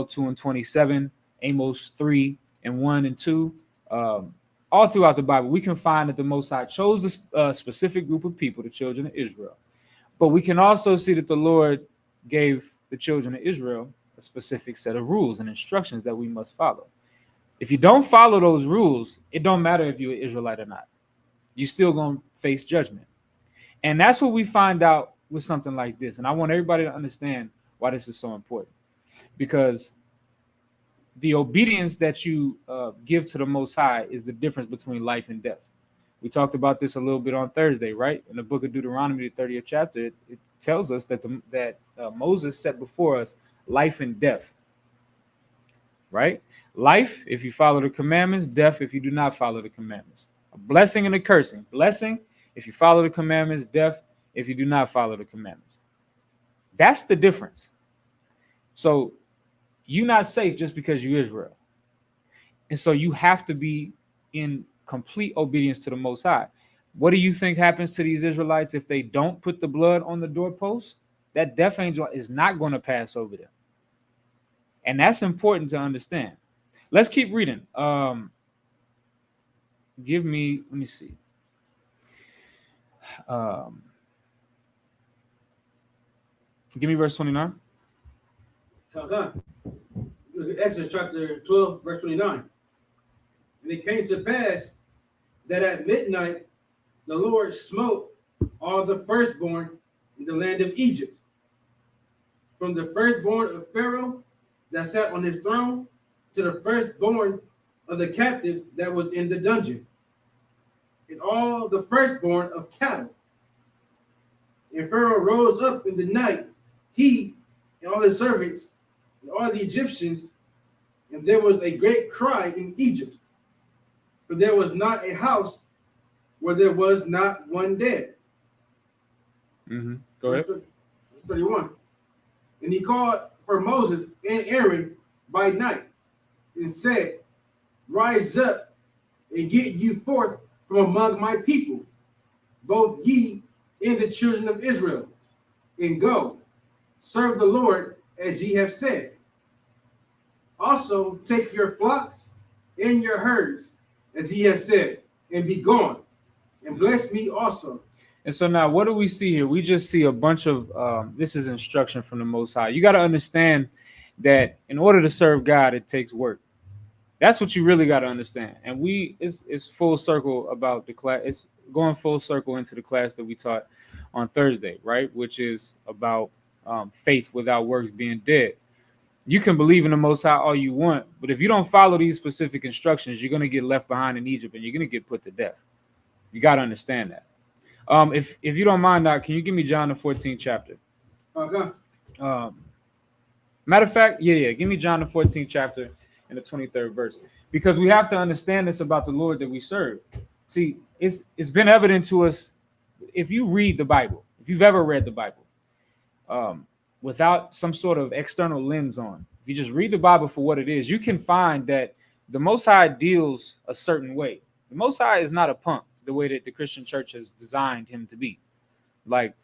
2:27, Amos 3:1-2. All throughout the Bible, we can find that the Most High chose a specific group of people, the children of Israel. But we can also see that the Lord gave the children of Israel a specific set of rules and instructions that we must follow. If you don't follow those rules, it don't matter if you're an Israelite or not. You're still going to face judgment. And that's what we find out with something like this. And I want everybody to understand why this is so important. Because the obedience that you give to the Most High is the difference between life and death. We talked about this a little bit on Thursday, right? In the book of Deuteronomy, the 30th chapter, it tells us that Moses set before us life and death, right? Life, if you follow the commandments. Death, if you do not follow the commandments. A blessing and a cursing. Blessing, if you follow the commandments. Death, if you do not follow the commandments. That's the difference. So you're not safe just because you're Israel. And so you have to be in complete obedience to the Most High. What do you think happens to these Israelites if they don't put the blood on the doorpost? That death angel is not going to pass over them. And that's important to understand. Let's keep reading. Let me see. Give me verse 29. Exodus chapter 12, verse 29. And it came to pass that at midnight the Lord smote all the firstborn in the land of Egypt, from the firstborn of Pharaoh that sat on his throne to the firstborn of the captive that was in the dungeon, and all the firstborn of cattle. And Pharaoh rose up in the night, he and all his servants and all the Egyptians, and there was a great cry in Egypt, for there was not a house where there was not one dead. Go ahead. Verse 31. And he called for Moses and Aaron by night and said, Rise up and get you forth from among my people, both ye and the children of Israel, and go, serve the Lord as ye have said. Also take your flocks and your herds as ye have said, and be gone, and bless me also. And so now what do we see here? We just see a bunch of, this is instruction from the Most High. You got to understand that in order to serve God, it takes work. That's what you really got to understand. And it's full circle about the class. It's going full circle into the class that we taught on Thursday, right? Which is about faith without works being dead. You can believe in the Most High all you want, but if you don't follow these specific instructions, you're going to get left behind in Egypt and you're going to get put to death. You got to understand that. If you don't mind, Doc, can you give me John the 14th chapter? Okay. Matter of fact, give me John the 14th chapter and the 23rd verse, because we have to understand this about the Lord that we serve. See, it's been evident to us if you read the Bible, if you've ever read the Bible, without some sort of external lens on, if you just read the Bible for what it is, you can find that the Most High deals a certain way. The Most High is not a punk, the way that the Christian church has designed him to be. Like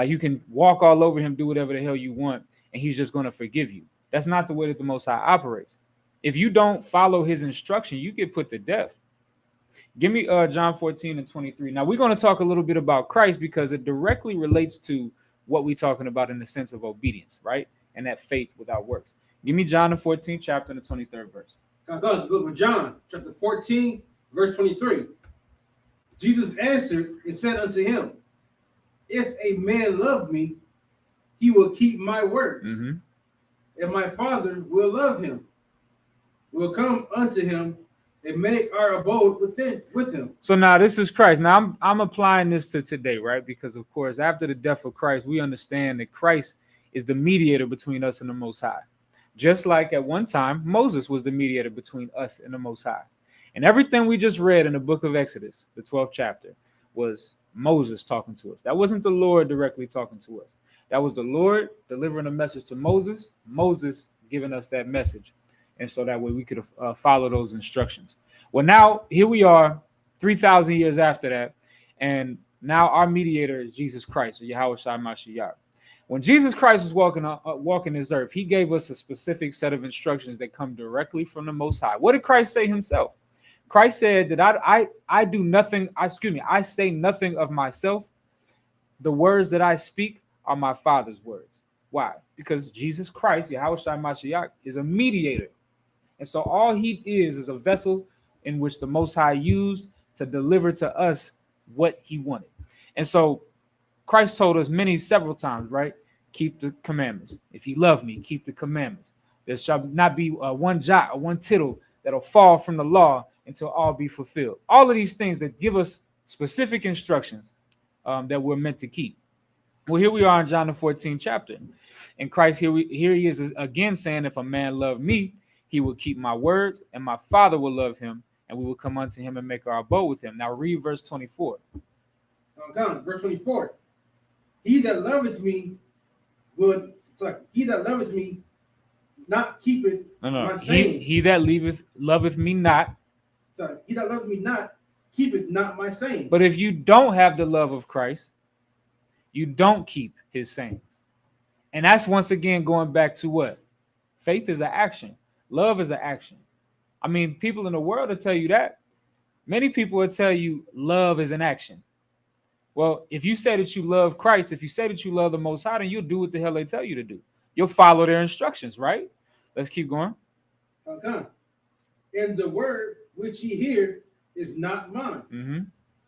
you can walk all over him, do whatever the hell you want, and he's just going to forgive you. That's not the way that the Most High operates. If you don't follow his instruction, you get put to death. Give me John 14 and 23. Now, we're going to talk a little bit about Christ because it directly relates to what we're talking about in the sense of obedience, right? And that faith without works. Give me John the 14th chapter and the 23rd verse. God goes the book of John, chapter 14, verse 23. Jesus answered and said unto him, If a man love me, he will keep my words, and my Father will love him. We'll come unto him and make our abode with him. So now this is Christ. Now I'm applying this to today, right? Because of course, after the death of Christ, we understand that Christ is the mediator between us and the Most High. Just like at one time, Moses was the mediator between us and the Most High. And everything we just read in the book of Exodus, the 12th chapter, was Moses talking to us. That wasn't the Lord directly talking to us. That was the Lord delivering a message to Moses, Moses giving us that message. And so that way we could follow those instructions. Well, now here we are 3,000 years after that. And now our mediator is Jesus Christ, or Yahweh Shai Mashiach. When Jesus Christ was walking this earth, he gave us a specific set of instructions that come directly from the Most High. What did Christ say himself? Christ said that I do nothing. I say nothing of myself. The words that I speak are my Father's words. Why? Because Jesus Christ, Yahweh Shai Mashiach, is a mediator. And so all he is a vessel in which the Most High used to deliver to us what he wanted. And so Christ told us several times, right? Keep the commandments. If you love me, keep the commandments. There shall not be one jot or one tittle that'll fall from the law until all be fulfilled. All of these things that give us specific instructions that we're meant to keep. Well, here we are in John the 14th chapter. And Christ, here he is again saying, if a man love me, he will keep my words, and my Father will love him, and we will come unto him and make our abode with him. Now read verse 24. Verse 24. He that loveth me not keepeth my saying. He that loveth me not. He that loveth me not keepeth not my saying. But if you don't have the love of Christ, you don't keep his sayings. And that's once again going back to what? Faith is an action. Love is an action. I mean, people in the world will tell you that. Many people will tell you love is an action. Well, if you say that you love Christ, if you say that you love the Most High, then you'll do what the hell they tell you to do. You'll follow their instructions, right? Let's keep going. Okay. And the word which ye hear is not mine, Mm-hmm.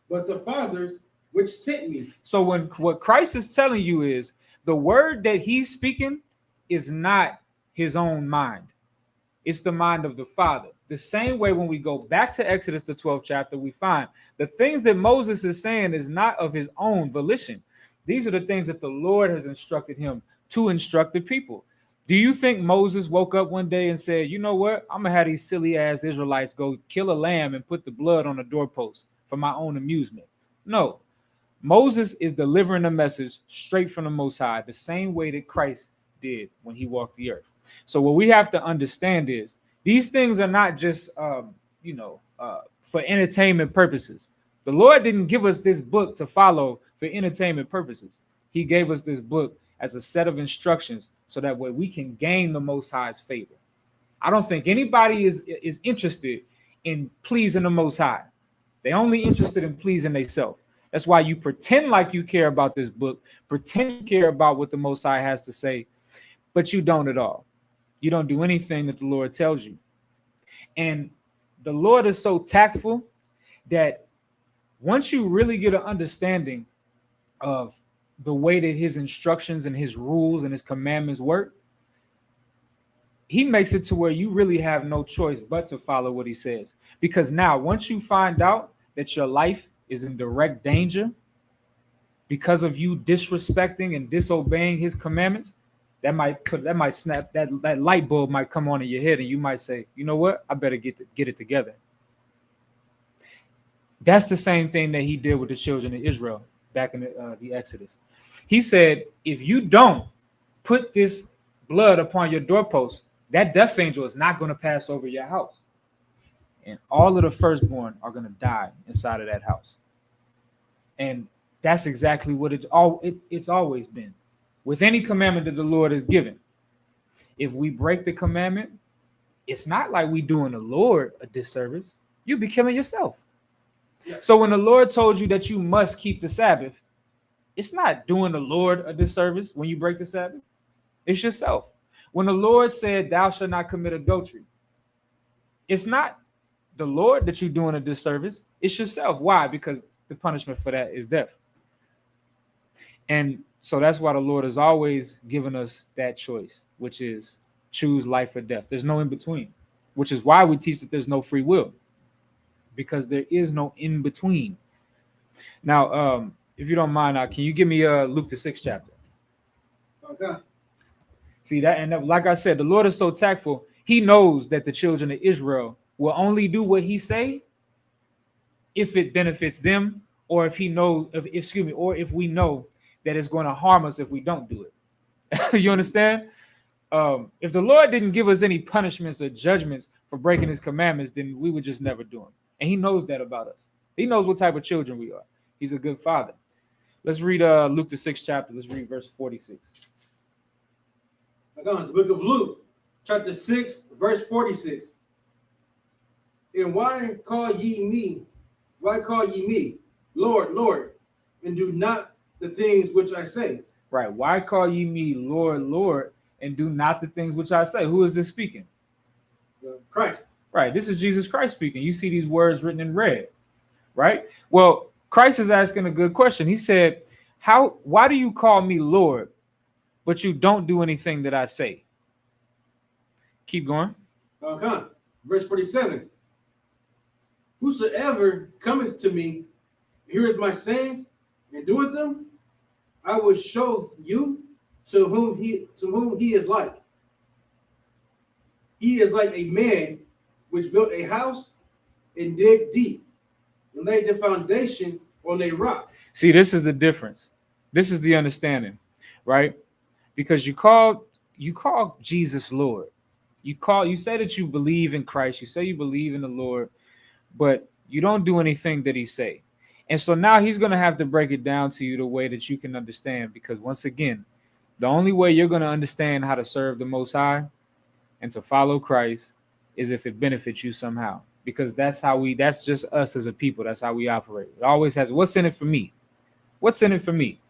but the Father's which sent me. So what Christ is telling you is the word that he's speaking is not his own mind. It's the mind of the Father. The same way when we go back to Exodus, the 12th chapter, we find the things that Moses is saying is not of his own volition. These are the things that the Lord has instructed him to instruct the people. Do you think Moses woke up one day and said, you know what? I'm going to have these silly ass Israelites go kill a lamb and put the blood on the doorpost for my own amusement? No. Moses is delivering a message straight from the Most High, the same way that Christ did when he walked the earth. So what we have to understand is these things are not just, for entertainment purposes. The Lord didn't give us this book to follow for entertainment purposes. He gave us this book as a set of instructions so that way we can gain the Most High's favor. I don't think anybody is interested in pleasing the Most High. They're only interested in pleasing themselves. That's why you pretend like you care about this book, pretend you care about what the Most High has to say, but you don't at all. You don't do anything that the Lord tells you. And the Lord is so tactful that once you really get an understanding of the way that his instructions and his rules and his commandments work, he makes it to where you really have no choice but to follow what he says. Because now, once you find out that your life is in direct danger because of you disrespecting and disobeying his commandments, that might snap, that light bulb might come on in your head, and you might say, you know what, I better get it together. That's the same thing that he did with the children of Israel back in the Exodus. He said, if you don't put this blood upon your doorpost, that death angel is not going to pass over your house. And all of the firstborn are going to die inside of that house. And that's exactly what it's always been. With any commandment that the Lord has given, if we break the commandment, it's not like we doing the Lord a disservice. You'll be killing yourself. So when the Lord told you that you must keep the Sabbath, it's not doing the Lord a disservice when you break the Sabbath. It's yourself. When the Lord said, thou shalt not commit adultery, it's not the Lord that you're doing a disservice. It's yourself. Why? Because the punishment for that is death. And so that's why the Lord has always given us that choice, which is choose life or death. There's no in between, which is why we teach that there's no free will, because there is no in between. Now, if you don't mind, can you give me Luke the 6th chapter? Okay. See that, and like I said, the Lord is so tactful. He knows that the children of Israel will only do what he say if it benefits them, or if he knows, or if we know that it's going to harm us if we don't do it. You understand? If the Lord didn't give us any punishments or judgments for breaking his commandments, then we would just never do them. And he knows that about us. He knows what type of children we are. He's a good father. Let's read Luke the 6th chapter. Let's read verse 46. It's the book of Luke, chapter 6, verse 46. And why call ye me, Lord, Lord, and do not the things which I say? Right. Why call ye me Lord, Lord, and do not the things which I say? Who is this speaking? Christ. Right. This is Jesus Christ speaking. You see these words written in red, right? Well, Christ is asking a good question. He said, why do you call me Lord, but you don't do anything that I say? Keep going. Okay. Verse 47. Whosoever cometh to me, heareth my sayings, and doeth them, I will show you to whom he is like. He is like a man which built a house and dig deep and laid the foundation on a rock. See, this is the difference. This is the understanding, right? Because you call Jesus Lord. You say that you believe in Christ. You say you believe in the Lord, but you don't do anything that he say. And so now he's going to have to break it down to you the way that you can understand, because once again, the only way you're going to understand how to serve the Most High and to follow Christ is if it benefits you somehow, because that's just us as a people. That's how we operate. It always has, what's in it for me? What's in it for me?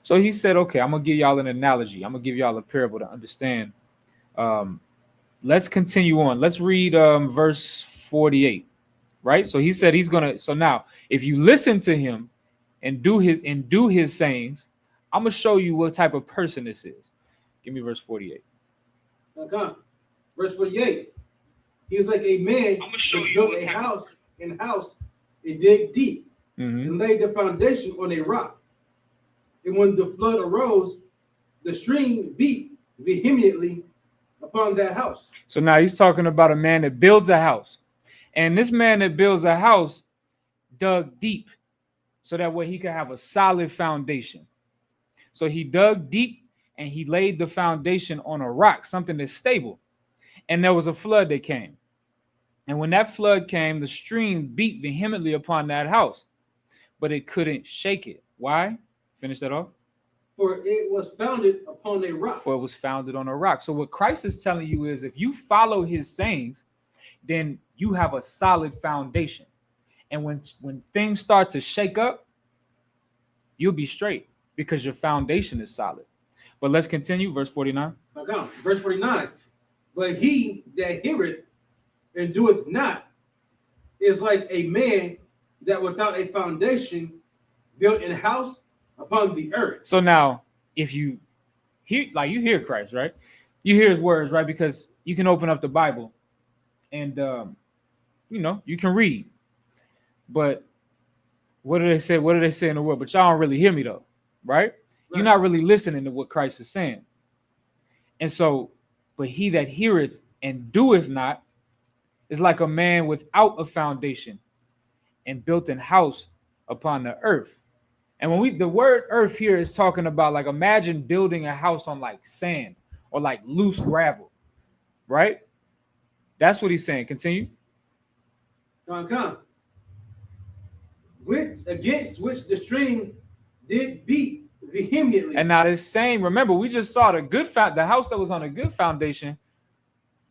So he said, okay, I'm going to give y'all an analogy. I'm going to give y'all a parable to understand. Let's continue on. Let's read verse 48. right? So he said he's gonna. So now, if you listen to him and do his sayings, I'm gonna show you what type of person this is. Give me verse 48. Okay. Verse 48. He was like a man I'm gonna show that you built what a type house and dig deep Mhm. and laid the foundation on a rock. And when the flood arose, the stream beat vehemently upon that house. So now he's talking about a man that builds a house, and this man that builds a house dug deep, so that way he could have a solid foundation. So he dug deep and he laid the foundation on a rock, something that's stable. And there was a flood that came. And when that flood came, the stream beat vehemently upon that house, but it couldn't shake it. Why? Finish that off. For it was founded upon a rock. For it was founded on a rock. So what Christ is telling you is if you follow his sayings, then you have a solid foundation. And when things start to shake up, you'll be straight because your foundation is solid. But let's continue. Verse 49. Okay. Verse 49. But he that heareth and doeth not is like a man that without a foundation built a house upon the earth. So now, if you hear Christ, right? You hear his words, right? Because you can open up the Bible and you can read. But what do they say? What do they say in the word? But y'all don't really hear me though, right? You're not really listening to what Christ is saying. And so, but he that heareth and doeth not is like a man without a foundation and built an house upon the earth. And when the word earth here is talking about, like, imagine building a house on like sand or like loose gravel, right? That's what he's saying. Continue. Come. Against which the stream did beat vehemently. And now this same, remember, we just saw the house that was on a good foundation.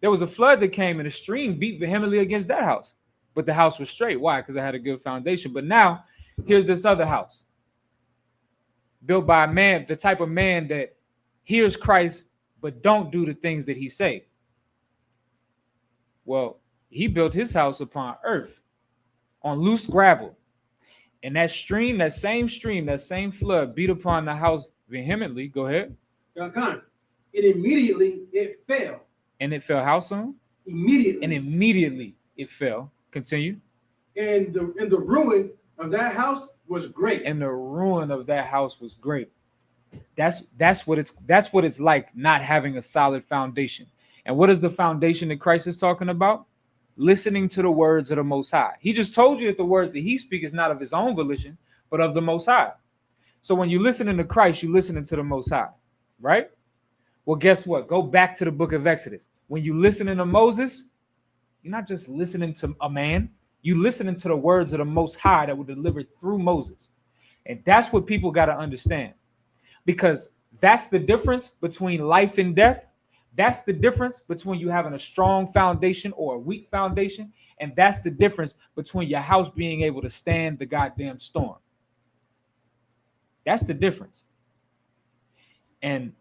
There was a flood that came and the stream beat vehemently against that house. But the house was straight. Why? Because it had a good foundation. But now here's this other house built by a man, the type of man that hears Christ but don't do the things that he say. Well, he built his house upon earth, on loose gravel. And that same flood beat upon the house vehemently. Go ahead. And immediately it fell. And it fell how soon? Immediately. And immediately it fell. Continue. And the ruin of that house was great. And the ruin of that house was great. That's what it's like not having a solid foundation. And what is the foundation that Christ is talking about? Listening to the words of the Most High. He just told you that the words that he speaks is not of his own volition, but of the Most High. So when you're listening to Christ, you're listening to the Most High, right? Well, guess what? Go back to the book of Exodus. When you listening to Moses, you're not just listening to a man. You're listening to the words of the Most High that were delivered through Moses. And that's what people got to understand. Because that's the difference between life and death. That's the difference between you having a strong foundation or a weak foundation. And that's the difference between your house being able to stand the goddamn storm. That's the difference. And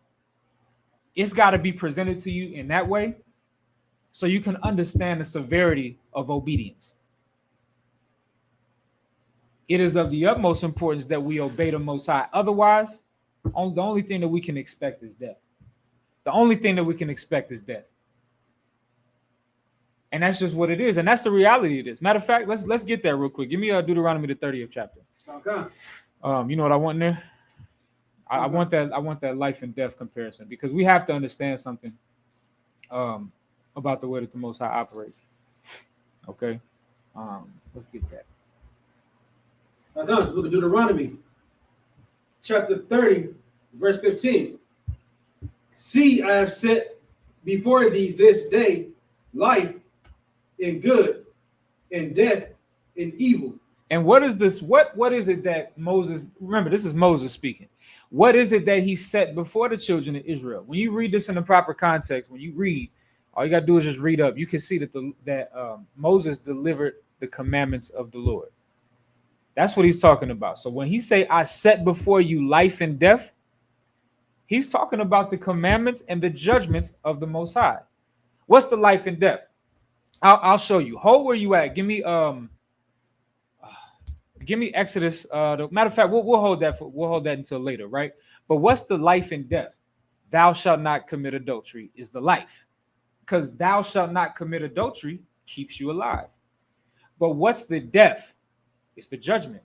it's got to be presented to you in that way so you can understand the severity of obedience. It is of the utmost importance that we obey the Most High. Otherwise, the only thing that we can expect is death. The only thing that we can expect is death. And that's just what it is. And that's the reality of this. Matter of fact, let's get there real quick. Give me Deuteronomy, the 30th chapter. Okay. You know what I want in there? I want that life and death comparison, because we have to understand something about the way that the Most High operates. Okay. Let's get that. Okay, let's look at Deuteronomy chapter 30, verse 15. See, I have set before thee this day life and good, and death and evil. And what is this? What is it that Moses, remember, this is Moses speaking. What is it that he set before the children of Israel? When you read this in the proper context, when you read, all you got to do is just read up. You can see that Moses delivered the commandments of the Lord. That's what he's talking about. So when he say, I set before you life and death, he's talking about the commandments and the judgments of the Most High. What's the life and death? I'll show you. Hold where you at. Give me Give me Exodus. Matter of fact, we'll hold that until later, right? But what's the life and death? Thou shalt not commit adultery is the life, because thou shalt not commit adultery keeps you alive. But what's the death? It's the judgment.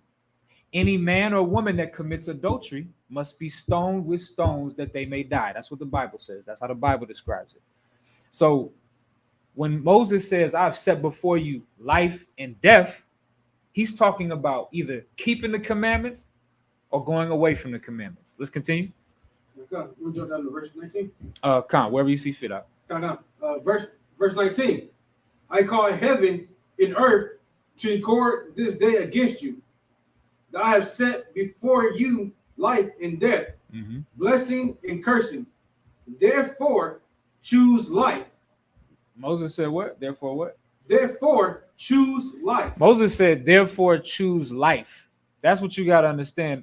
Any man or woman that commits adultery must be stoned with stones that they may die. That's what the Bible says. That's how the Bible describes it. So when Moses says, I've set before you life and death, he's talking about either keeping the commandments or going away from the commandments. Let's continue. We'll jump down to verse 19. Con, wherever you see fit out. Verse 19. I call heaven and earth to record this day against you. That I have set before you life and death, blessing and cursing. Therefore, choose life. Moses said what? Therefore what? Therefore, choose life. Moses said, therefore, choose life. That's what you got to understand.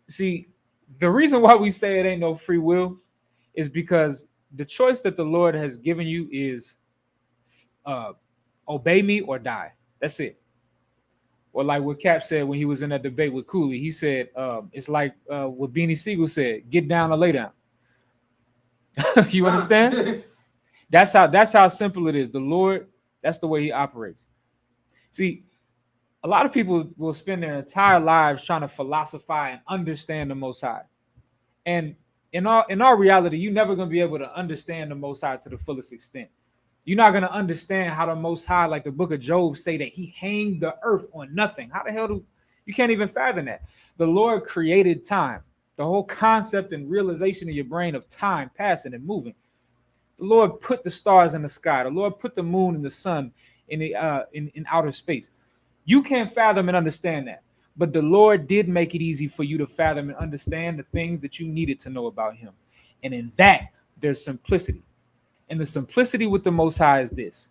See, the reason why we say it ain't no free will is because the choice that the Lord has given you is obey me or die. That's it. Or like what Cap said when he was in that debate with Cooley, he said, it's like what Beanie Siegel said, get down or lay down. You understand? That's how simple it is. The Lord, that's the way he operates. See, a lot of people will spend their entire lives trying to philosophize and understand the Most High. And in our reality, you're never going to be able to understand the Most High to the fullest extent. You're not going to understand how the Most High, like the book of Job, say that he hanged the earth on nothing. How the hell you can't even fathom that? The Lord created time, the whole concept and realization in your brain of time passing and moving. The Lord put the stars in the sky. The Lord put the moon and the sun in outer space. You can't fathom and understand that. But the Lord did make it easy for you to fathom and understand the things that you needed to know about him. And in that, there's simplicity. And the simplicity with the Most High is this.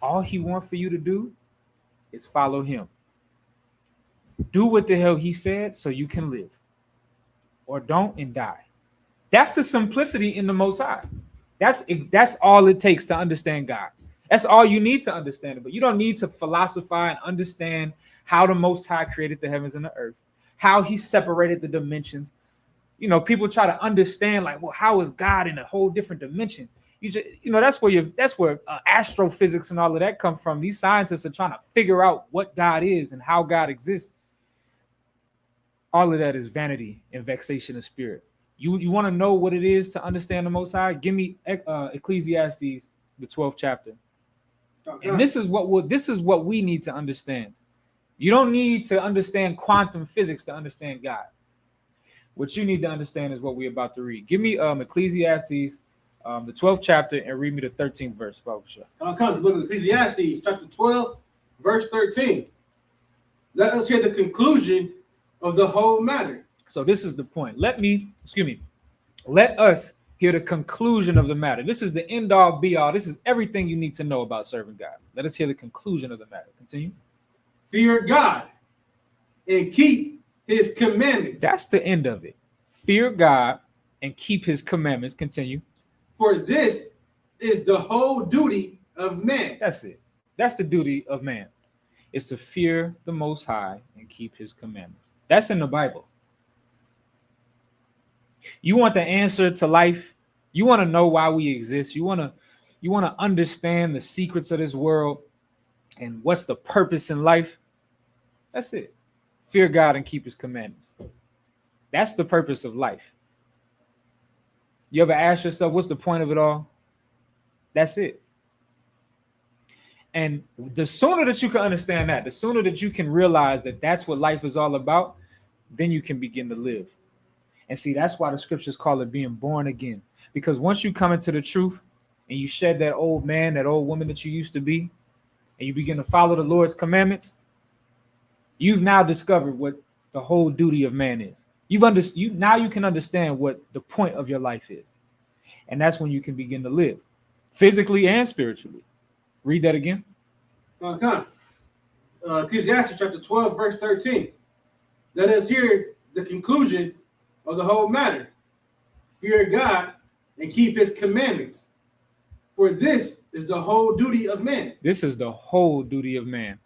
All he wants for you to do is follow him. Do what the hell he said so you can live. Or don't and die. That's the simplicity in the Most High. That's all it takes to understand God. That's all you need to understand it. But you don't need to philosophize and understand how the Most High created the heavens and the earth, how he separated the dimensions. You know, people try to understand, like, well, how is God in a whole different dimension? That's where astrophysics and all of that come from. These scientists are trying to figure out what God is and how God exists. All of that is vanity and vexation of spirit. You want to know what it is to understand the Most High? Give me Ecclesiastes, the 12th chapter. Okay. And this is what we need to understand. You don't need to understand quantum physics to understand God. What you need to understand is what we're about to read. Give me Ecclesiastes, the 12th chapter, and read me the 13th verse. I'll come to the book of Ecclesiastes, chapter 12, verse 13. Let us hear the conclusion of the whole matter. So this is the point. Let us hear the conclusion of the matter. This is the end all be all. This is everything you need to know about serving God. Let us hear the conclusion of the matter. Continue. Fear God and keep his commandments. That's the end of it. Fear God and keep his commandments. Continue. For this is the whole duty of man. That's it. That's the duty of man. It's to fear the Most High and keep his commandments. That's in the Bible. You want the answer to life. You want to know why we exist. You want to understand the secrets of this world and what's the purpose in life. That's it. Fear God and keep his commandments. That's the purpose of life. You ever ask yourself, what's the point of it all? That's it. And the sooner that you can understand that, the sooner that you can realize that that's what life is all about, then you can begin to live. And see, that's why the scriptures call it being born again. Because once you come into the truth and you shed that old man, that old woman that you used to be, and you begin to follow the Lord's commandments, you've now discovered what the whole duty of man is. Now you can understand what the point of your life is. And that's when you can begin to live physically and spiritually. Read that again. Ecclesiastes chapter 12, verse 13. Let us hear the conclusion of the whole matter. Fear God and keep his commandments. For this is the whole duty of man. This is the whole duty of man.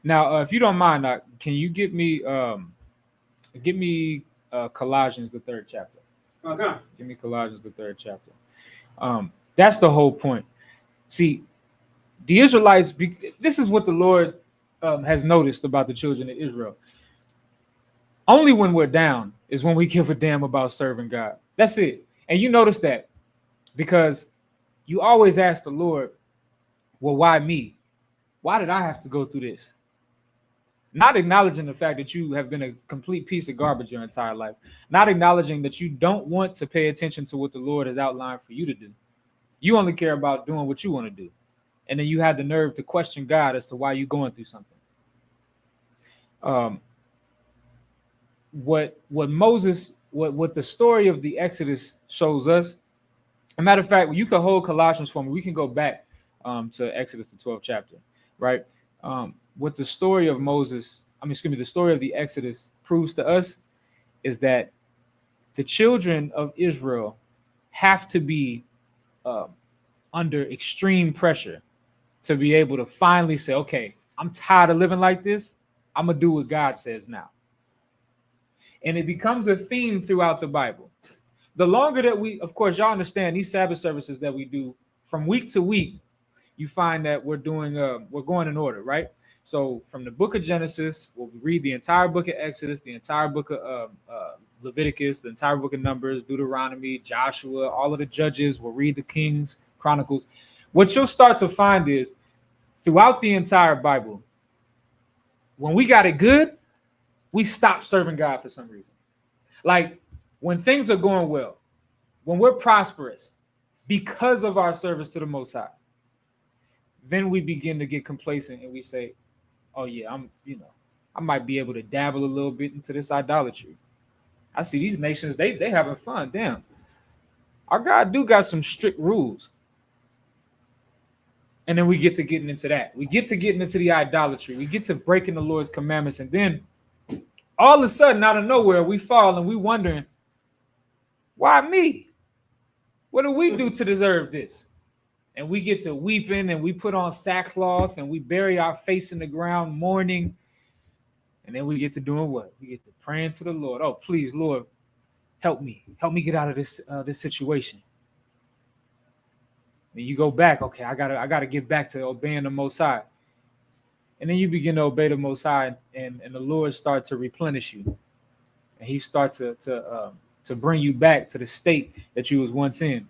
Now, if you don't mind, can you get me Colossians the third chapter? Okay. Give me Colossians the third chapter. That's the whole point. See, the Israelites. This is what the Lord has noticed about the children of Israel. Only when we're down is when we give a damn about serving God. That's it. And you notice that because you always ask the Lord, well, why me? Why did I have to go through this? Not acknowledging the fact that you have been a complete piece of garbage your entire life. Not acknowledging that you don't want to pay attention to what the Lord has outlined for you to do. You only care about doing what you want to do. And then you have the nerve to question God as to why you're going through something. What the story of the Exodus shows us. As a matter of fact, you can hold Colossians for me. We can go back to Exodus, the 12th chapter, right? What the story of the story of the Exodus proves to us is that the children of Israel have to be under extreme pressure to be able to finally say, okay, I'm tired of living like this. I'm going to do what God says now. And it becomes a theme throughout the Bible. The longer that of course, y'all understand these Sabbath services that we do from week to week, you find that we're going in order, right? So from the book of Genesis, we'll read the entire book of Exodus, the entire book of Leviticus, the entire book of Numbers, Deuteronomy, Joshua, all of the Judges. We'll read the Kings, Chronicles. What you'll start to find is throughout the entire Bible, when we got it good, we stop serving God for some reason. Like when things are going well, when we're prosperous because of our service to the Most High, then we begin to get complacent and we say, oh yeah, I might be able to dabble a little bit into this idolatry. I see these nations, they having fun. Damn. Our God do got some strict rules. And then we get to getting into that. We get to getting into the idolatry. We get to breaking the Lord's commandments. And then all of a sudden, out of nowhere, we fall and we wondering, why me? What do we do to deserve this? And we get to weeping and we put on sackcloth and we bury our face in the ground mourning. And then we get to doing what? We get to praying to the Lord. Oh, please, Lord, help me. Help me get out of this situation. And you go back. Okay, I gotta get back to obeying the Most High. And then you begin to obey the Most High, and the Lord starts to replenish you, and He starts to bring you back to the state that you was once in,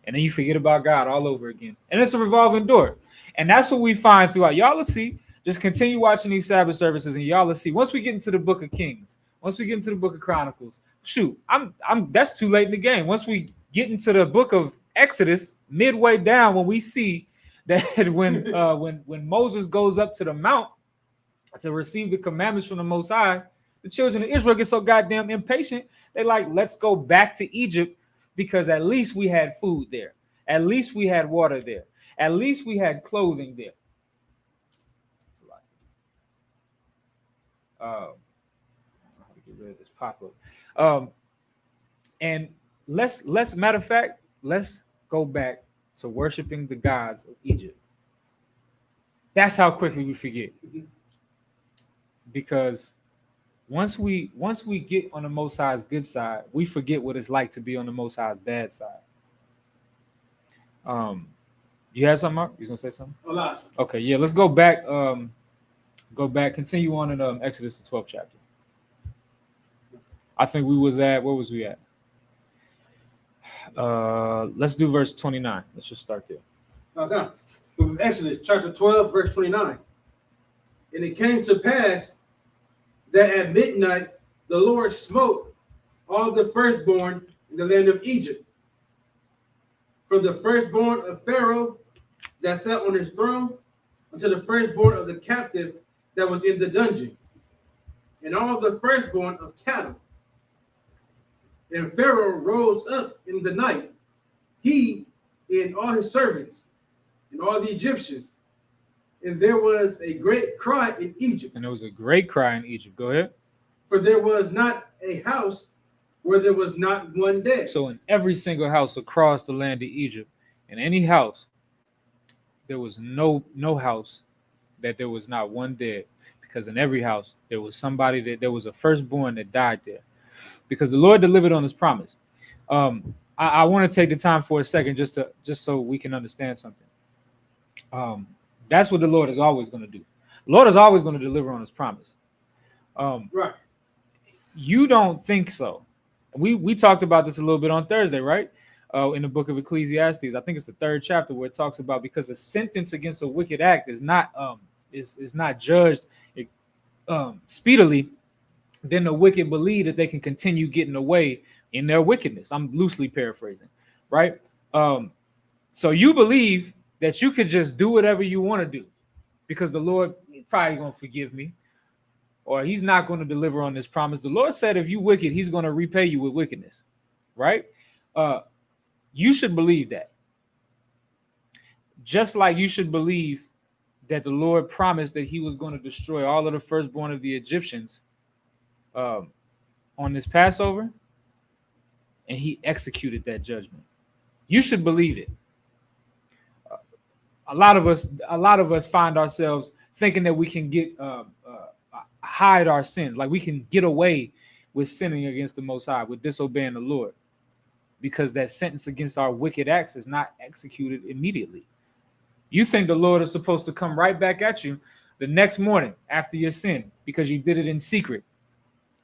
and then you forget about God all over again, and it's a revolving door, and that's what we find throughout. Y'all will see. Just continue watching these Sabbath services, and y'all will see. Once we get into the Book of Kings, once we get into the Book of Chronicles, that's too late in the game. Once we get into the Book of Exodus, midway down, when we see that when Moses goes up to the mount to receive the commandments from the Most High, the children of Israel get so goddamn impatient. They like, let's go back to Egypt because at least we had food there. At least we had water there. At least we had clothing there. How to get rid of this pop-up. And let's matter of fact, let's go back to worshiping the gods of Egypt. That's how quickly we forget. Because once we get on the Most High's good side, we forget what it's like to be on the Most High's bad side. You had something, Mark? You gonna say something? Okay, yeah. Let's go back. Continue on in Exodus, the 12th chapter. I think we was at, where was we at? Let's do verse 29. Let's just start there. Okay. Exodus chapter 12, verse 29. And it came to pass that at midnight the Lord smote all the firstborn in the land of Egypt, from the firstborn of Pharaoh that sat on his throne unto the firstborn of the captive that was in the dungeon, and all the firstborn of cattle. And Pharaoh rose up in the night, he and all his servants and all the Egyptians. And there was a great cry in Egypt. And there was a great cry in Egypt. Go ahead. For there was not a house where there was not one dead. So in every single house across the land of Egypt, in any house, there was no house that there was not one dead. because in every house there was somebody there was a firstborn that died there, because the Lord delivered on his promise. I want to take the time for a second just so we can understand something. That's what the Lord is always going to do. The Lord is always going to deliver on his promise. Right. You don't think so. We talked about this a little bit on Thursday, right? In the book of Ecclesiastes, I think it's the 3rd chapter, where it talks about, because the sentence against a wicked act is not judged speedily, then the wicked believe that they can continue getting away in their wickedness. I'm loosely paraphrasing, right? So you believe that you could just do whatever you want to do because the Lord probably going to forgive me, or he's not going to deliver on this promise. The Lord said, if you wicked, he's going to repay you with wickedness, right? You should believe that. Just like you should believe that the Lord promised that he was going to destroy all of the firstborn of the Egyptians on this Passover, and he executed that judgment. You should believe it. A lot of us find ourselves thinking that we can hide our sins, like we can get away with sinning against the Most High, with disobeying the Lord, because that sentence against our wicked acts is not executed immediately. You think the Lord is supposed to come right back at you the next morning after your sin because you did it in secret.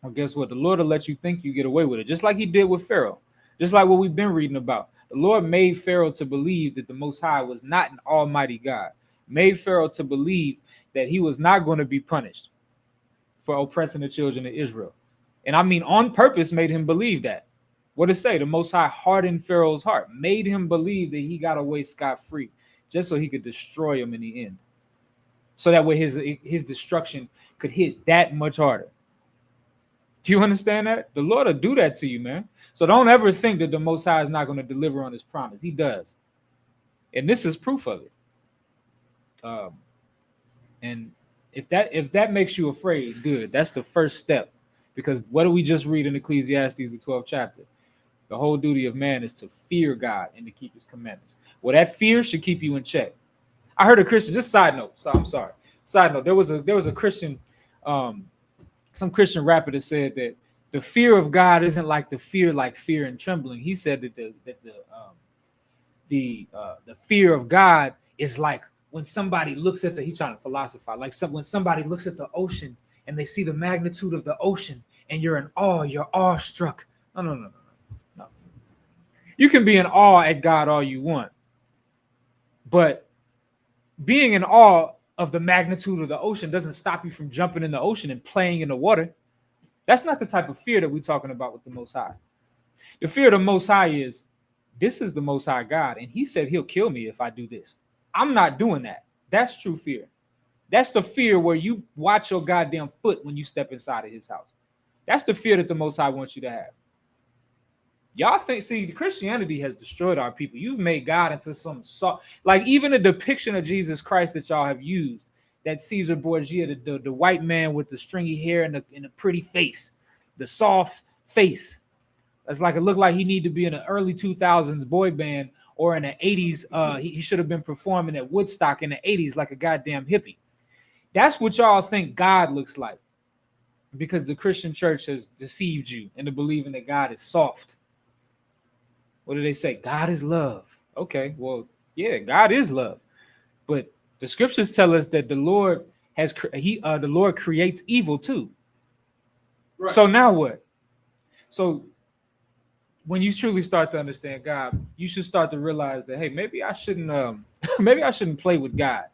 Well, guess what? The Lord will let you think you get away with it, just like he did with Pharaoh, just like what we've been reading about. The Lord made Pharaoh to believe that the Most High was not an almighty God, made Pharaoh to believe that he was not going to be punished for oppressing the children of Israel. And I mean, on purpose made him believe that. What does it say? The Most High hardened Pharaoh's heart, made him believe that he got away scot-free, just so he could destroy him in the end. So that way his destruction could hit that much harder. Do you understand that? The Lord will do that to you, man. So don't ever think that the Most High is not going to deliver on his promise. He does. And this is proof of it. And if that makes you afraid, good. That's the first step. Because what do we just read in Ecclesiastes, the 12th chapter? The whole duty of man is to fear God and to keep his commandments. Well, that fear should keep you in check. I heard a Christian, just side note. So I'm sorry. Side note, there was a Christian, some Christian rapper that said that the fear of God isn't like fear and trembling. He said that the fear of God is like when somebody looks at he's trying to philosophize, like when somebody looks at the ocean and they see the magnitude of the ocean and you're in awe, you're awestruck. No. You can be in awe at God all you want, but being in awe of the magnitude of the ocean doesn't stop you from jumping in the ocean and playing in the water. That's not the type of fear that we're talking about with the Most High. The fear of the Most High is, this is the Most High God, and he said he'll kill me if I do this. I'm not doing that. That's true fear. That's the fear where you watch your goddamn foot when you step inside of his house. That's the fear that the Most High wants you to have. Y'all think, see, Christianity has destroyed our people. You've made God into some soft, like even a depiction of Jesus Christ that y'all have used, that Caesar Borgia, the white man with the stringy hair and the pretty face, the soft face. It's like it looked like he needed to be in an early 2000s boy band, or in the 80s. He should have been performing at Woodstock in the 80s like a goddamn hippie. That's what y'all think God looks like, because the Christian church has deceived you into believing that God is soft. What do they say? God is love. Okay, well, yeah, God is love. But the scriptures tell us that the Lord the Lord creates evil too. Right. So now what? So when you truly start to understand God, you should start to realize that, hey, maybe I shouldn't play with God.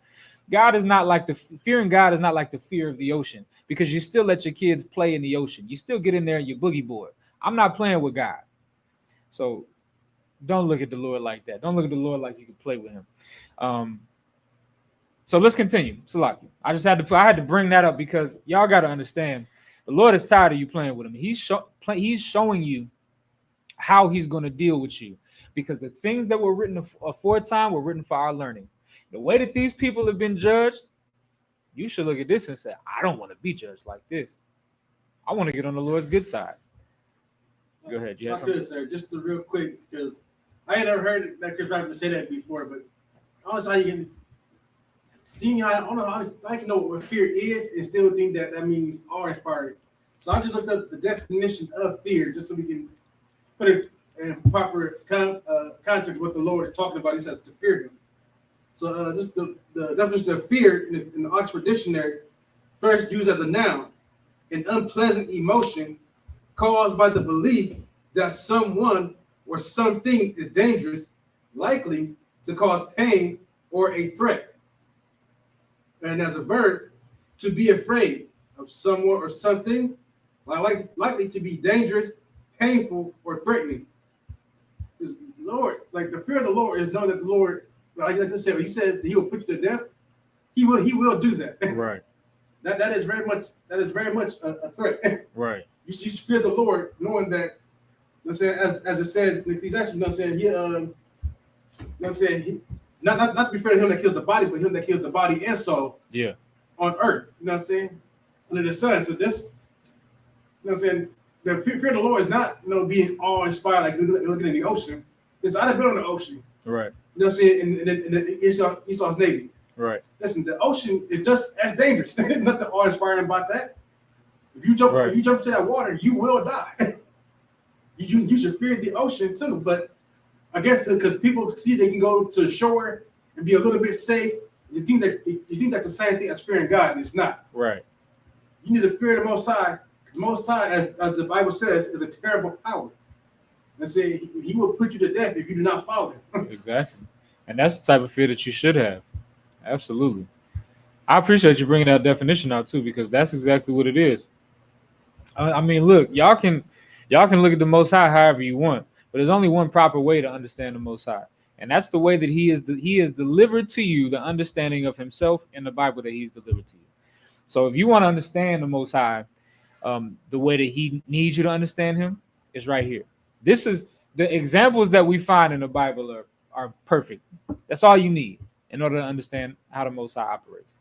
God is not like fearing God is not like the fear of the ocean, because you still let your kids play in the ocean. You still get in there and you boogie board. I'm not playing with God. So don't look at the Lord like that. Don't look at the Lord like you can play with him. So let's continue. Salaki. I had to bring that up because y'all got to understand, the Lord is tired of you playing with him. He's showing you how he's going to deal with you, because the things that were written aforetime were written for our learning. The way that these people have been judged, you should look at this and say, I don't want to be judged like this. I want to get on the Lord's good side. Go ahead. You have something? Good, sir. Just real quick, because I ain't never heard that Chris Rapper say that before, but I don't know how you can seeing how I don't know how I can know what fear is and still think that that means awe-inspired. So I just looked up the definition of fear just so we can put it in proper context what the Lord is talking about. He says to fear Him. So just the definition of fear in the Oxford Dictionary, first used as a noun, an unpleasant emotion caused by the belief that someone or something is dangerous, likely to cause pain or a threat. And as a verb, to be afraid of someone or something, likely to be dangerous, painful, or threatening. Is Lord, like the fear of the Lord is knowing that the Lord, like I said, He says that He will put you to death. He will do that. Right. that is very much a threat. Right. You should fear the Lord, knowing that. You know what I'm saying, as it says in Ecclesiastes, you know what I'm saying, you know what I'm saying, not to be fair to Him that kills the body, but Him that kills the body and soul. Yeah. On earth, you know what I'm saying, under the sun. So this, you know what I'm saying, the fear of the Lord is not, you know, being awe-inspired like looking in the ocean. Because I've been on the ocean. Right. You know what I'm saying, in Esau's Navy. Right. Listen, the ocean is just as dangerous. There's nothing awe-inspiring about that. If you jump into that water, you will die. You should fear the ocean too. But I guess because people see they can go to shore and be a little bit safe, you think that's the same thing as fearing God, and it's not. Right. You need to fear the Most High. The Most High, as the Bible says, is a terrible power. And say He will put you to death if you do not follow Him. Exactly. And that's the type of fear that you should have. Absolutely. I appreciate you bringing that definition out too, because that's exactly what it is. I mean, look, y'all can look at the Most High however you want, but there's only one proper way to understand the Most High, and that's the way that He is delivered to you, the understanding of Himself in the Bible that He's delivered to you. So if you want to understand the Most High, the way that He needs you to understand Him is right here. This is the examples that we find in the Bible are perfect. That's all you need in order to understand how the Most High operates.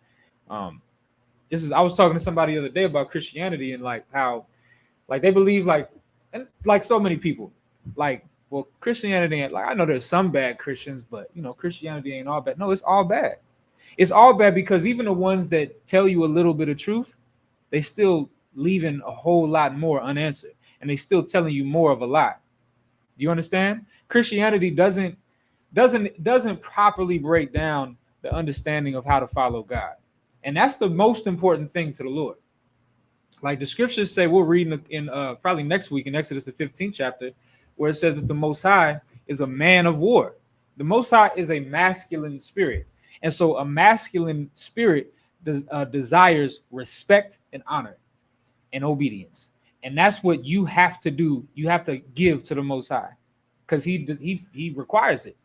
I was talking to somebody the other day about Christianity and like how, like they believe and like so many people, like, well, Christianity ain't, like, I know there's some bad Christians, but you know, Christianity ain't all bad. No, it's all bad. It's all bad because even the ones that tell you a little bit of truth, they still leaving a whole lot more unanswered, and they still telling you more of a lie. Do you understand? Christianity doesn't properly break down the understanding of how to follow God. And that's the most important thing to the Lord. Like the scriptures say, we'll read in probably next week in Exodus, the 15th chapter, where it says that the Most High is a man of war. The Most High is a masculine spirit. And so a masculine spirit desires respect and honor and obedience. And that's what you have to do. You have to give to the Most High because he requires it.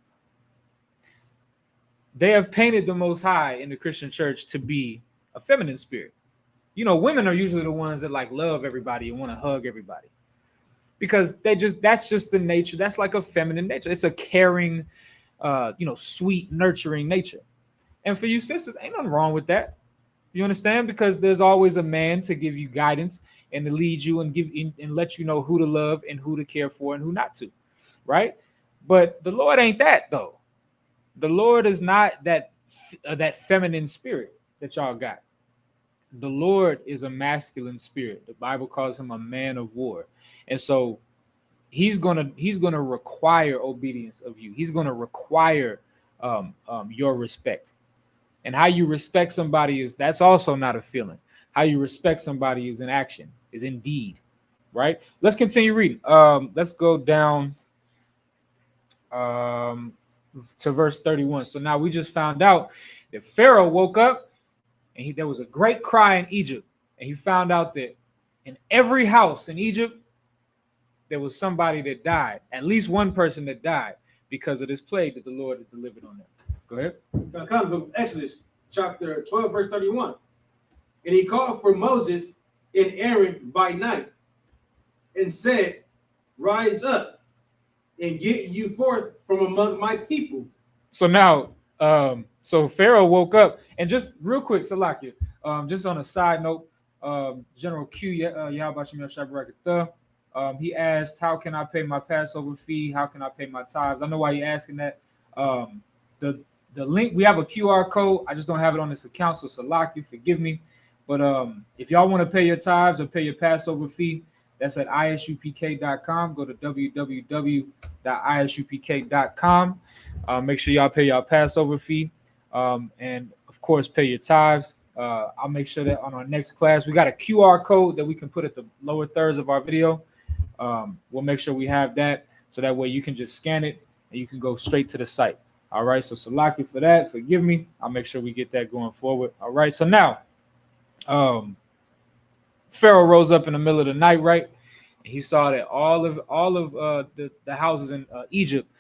They have painted the Most High in the Christian church to be a feminine spirit. You know, women are usually the ones that like love everybody and want to hug everybody because that's just the nature. That's like a feminine nature. It's a caring, sweet, nurturing nature. And for you sisters, ain't nothing wrong with that. You understand? Because there's always a man to give you guidance and to lead you and and let you know who to love and who to care for and who not to, right? But the Lord ain't that though. The Lord is not that feminine spirit that y'all got. The Lord is a masculine spirit. The Bible calls him a man of war. And so he's gonna require obedience of you. He's gonna require your respect. And how you respect somebody that's also not a feeling. How you respect somebody is an action, is in deed, right? Let's continue reading. Let's go down to verse 31. So now we just found out that Pharaoh woke up and there was a great cry in Egypt. And he found out that in every house in Egypt, there was somebody that died, at least one person that died because of this plague that the Lord had delivered on them. Go ahead. Kind of Exodus chapter 12, verse 31. And he called for Moses and Aaron by night and said, rise up and get you forth from among my people. So now, so Pharaoh woke up, and just real quick, Salakia, just on a side note, General Q, he asked, how can I pay my Passover fee? How can I pay my tithes? I know why you're asking that. link, we have a QR code. I just don't have it on this account, so Salaki, forgive me. But if y'all want to pay your tithes or pay your Passover fee, that's at isupk.com. Go to www.isupk.com. Make sure y'all pay y'all Passover fee, and of course pay your tithes. I'll make sure that on our next class we got a QR code that we can put at the lower thirds of our video. We'll make sure we have that, so that way you can just scan it and you can go straight to the site. All right, so Salaki for that. Forgive me. I'll make sure we get that going forward. All right, so now Pharaoh rose up in the middle of the night, right? And he saw that all of the houses in Egypt,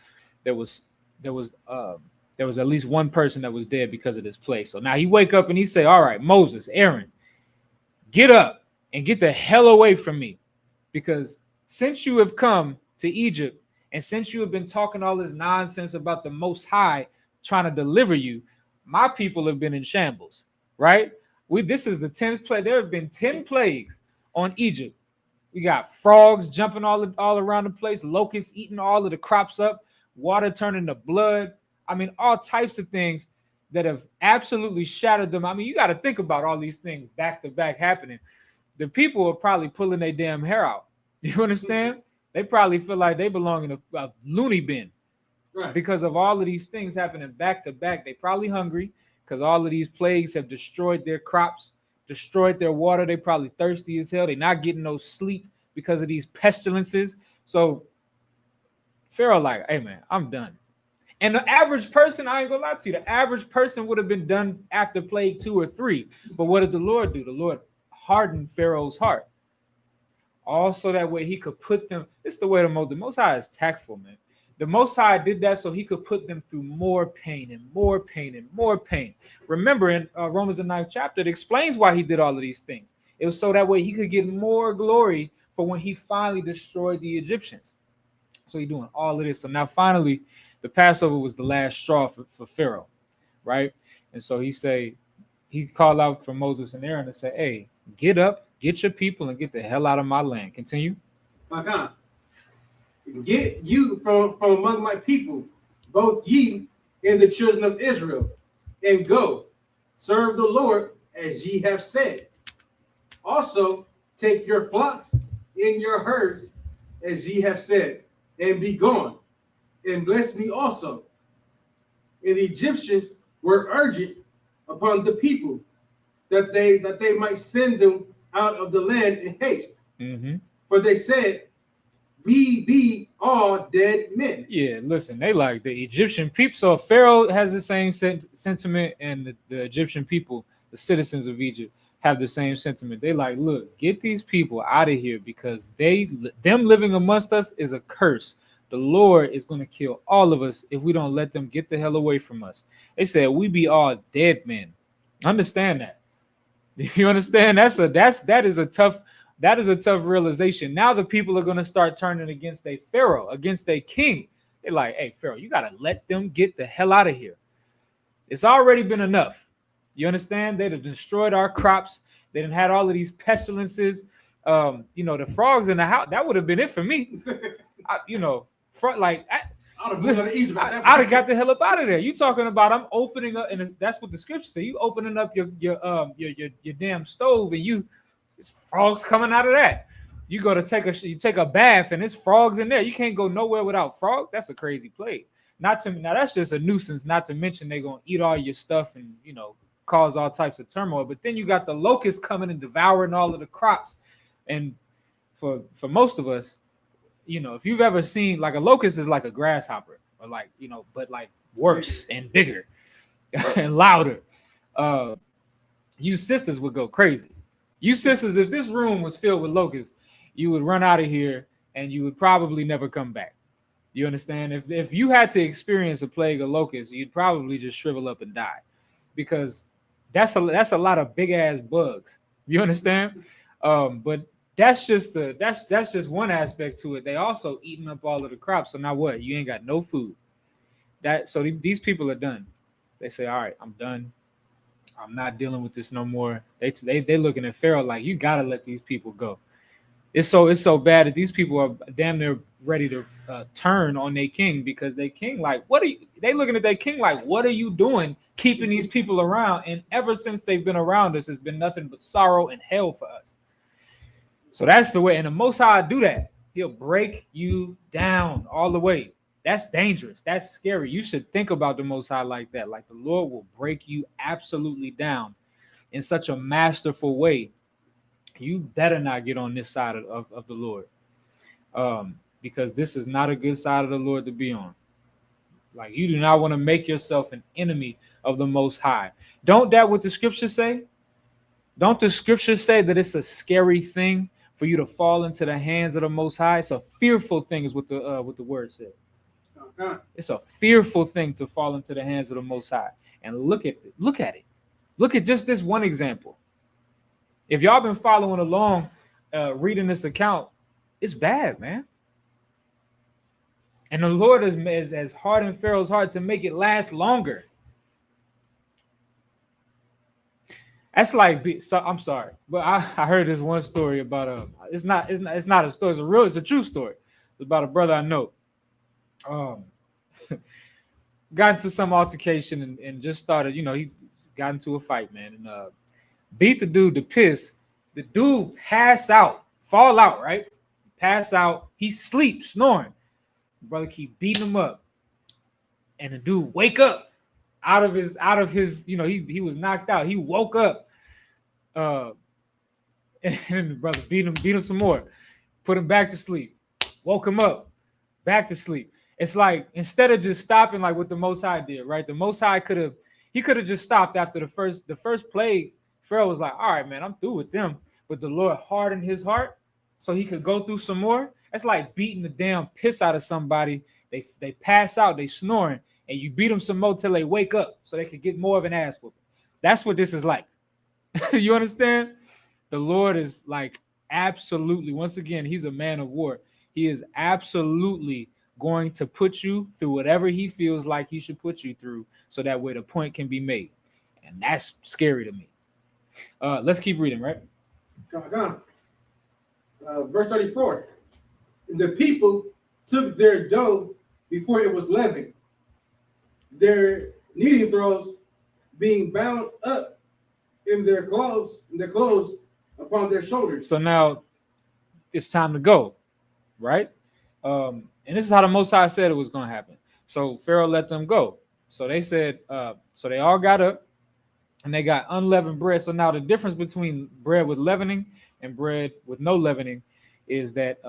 there was at least one person that was dead because of this plague. So now he wake up and he say, all right, Moses, Aaron, get up and get the hell away from me, because since you have come to Egypt and since you have been talking all this nonsense about the Most High trying to deliver you, my people have been in shambles, right? This is the 10th plague. There have been 10 plagues on Egypt. We got frogs jumping all around the place, locusts eating all of the crops up, water turning to blood. I mean, all types of things that have absolutely shattered them. I mean, you got to think about all these things back to back happening. The people are probably pulling their damn hair out. You understand? They probably feel like they belong in a loony bin, right? Because of all of these things happening back to back. They probably hungry, because all of these plagues have destroyed their crops, destroyed their water. They probably thirsty as hell. They're not getting no sleep because of these pestilences. So Pharaoh like, hey man, I'm done. And the average person, I ain't gonna lie to you, the average person would have been done after plague 2 or 3. But what did the Lord do? The Lord hardened Pharaoh's heart. Also that way he could put them, it's the way the Most High is tactful, man. The Most High did that so he could put them through more pain and more pain and more pain. Remember in Romans the 9th chapter, it explains why he did all of these things. It was so that way he could get more glory for when he finally destroyed the Egyptians. So he's doing all of this. So now finally, the Passover was the last straw for Pharaoh, right? And so he called out for Moses and Aaron and said, hey, get up, get your people, and get the hell out of my land. Continue. Get you from among my people, both ye and the children of Israel, and go, serve the Lord as ye have said. Also, take your flocks and your herds as ye have said, and be gone, and bless me also. And the Egyptians were urgent upon the people that they might send them out of the land in haste. Mm-hmm. For they said, we be all dead men. Yeah, listen, they like the Egyptian people. So Pharaoh has the same sentiment, and the Egyptian people, the citizens of Egypt, have the same sentiment. They like, look, get these people out of here, because them living amongst us is a curse. The Lord is going to kill all of us if we don't let them get the hell away from us. They said we be all dead men. Understand that? You understand? That is a tough realization. Now the people are going to start turning against their Pharaoh, against their king. They're like, hey, Pharaoh, you got to let them get the hell out of here. It's already been enough. You understand? They'd have destroyed our crops. They done had all of these pestilences. The frogs in the house, that would have been it for me. I'd have got the hell up out of there. You talking about I'm opening up, and that's what the scripture say. You opening up your damn stove, and it's frogs coming out of that. You go to take a bath, and there's frogs in there. You can't go nowhere without frogs. That's a crazy plague. Now that's just a nuisance. Not to mention they're gonna eat all your stuff and cause all types of turmoil. But then you got the locusts coming and devouring all of the crops. And for most of us, if you've ever seen, like, a locust is like a grasshopper, or but like worse and bigger and louder. You sisters would go crazy. You sisters, if this room was filled with locusts, you would run out of here and you would probably never come back. You understand? If you had to experience a plague of locusts, you'd probably just shrivel up and die, because that's a lot of big ass bugs. You understand? But that's just one aspect to it. They also eating up all of the crops. So now what? You ain't got no food. So these people are done. They say, all right, I'm done. I'm not dealing with this no more. They looking at Pharaoh like, you gotta let these people go. It's so bad that these people are damn near ready to turn on their king, because their king like, what are you? They looking at their king like, what are you doing keeping these people around? And ever since they've been around us, it's been nothing but sorrow and hell for us. So that's the way. And the Most High do that. He'll break you down all the way. That's dangerous. That's scary. You should think about the Most High like that. Like the Lord will break you absolutely down in such a masterful way. You better not get on this side of the Lord, because this is not a good side of the Lord to be on. Like, you do not want to make yourself an enemy of the Most High. Don't that what the scriptures say? Don't the scriptures say that it's a scary thing for you to fall into the hands of the Most High? It's a fearful thing, is what the word says. Okay. It's a fearful thing to fall into the hands of the Most High. And look at it. Look at just this one example. If y'all been following along, reading this account, it's bad, man. And the Lord has hardened Pharaoh's heart to make it last longer. That's like, so I'm sorry, but I heard this one story about it's not a story, it's a true story. It's about a brother I know. Got into some altercation and just started, he got into a fight, man, and beat the dude to piss. The dude fall out, right? Pass out. He sleeps, snoring. The brother keep beating him up, and the dude wake up out of his, he was knocked out. He woke up, and the brother beat him some more, put him back to sleep, woke him up, back to sleep. It's like, instead of just stopping like what the Most High did, right? The Most High could have just stopped after the first plague. Pharaoh was like, all right, man, I'm through with them. But the Lord hardened his heart so he could go through some more. That's like beating the damn piss out of somebody. They pass out, they snoring, and you beat them some more till they wake up so they could get more of an ass whooping. That's what this is like. You understand? The Lord is like, absolutely, once again, he's a man of war. He is absolutely going to put you through whatever he feels like he should put you through, so that way the point can be made. And that's scary to me. Let's keep reading, right? Come on. Verse 34. The people took their dough before it was leavened, their kneading throws being bound up in their clothes upon their shoulders. So now it's time to go, right? And this is how the Most High said it was going to happen. So Pharaoh let them go. So they said, so they all got up and they got unleavened bread. So now the difference between bread with leavening and bread with no leavening is that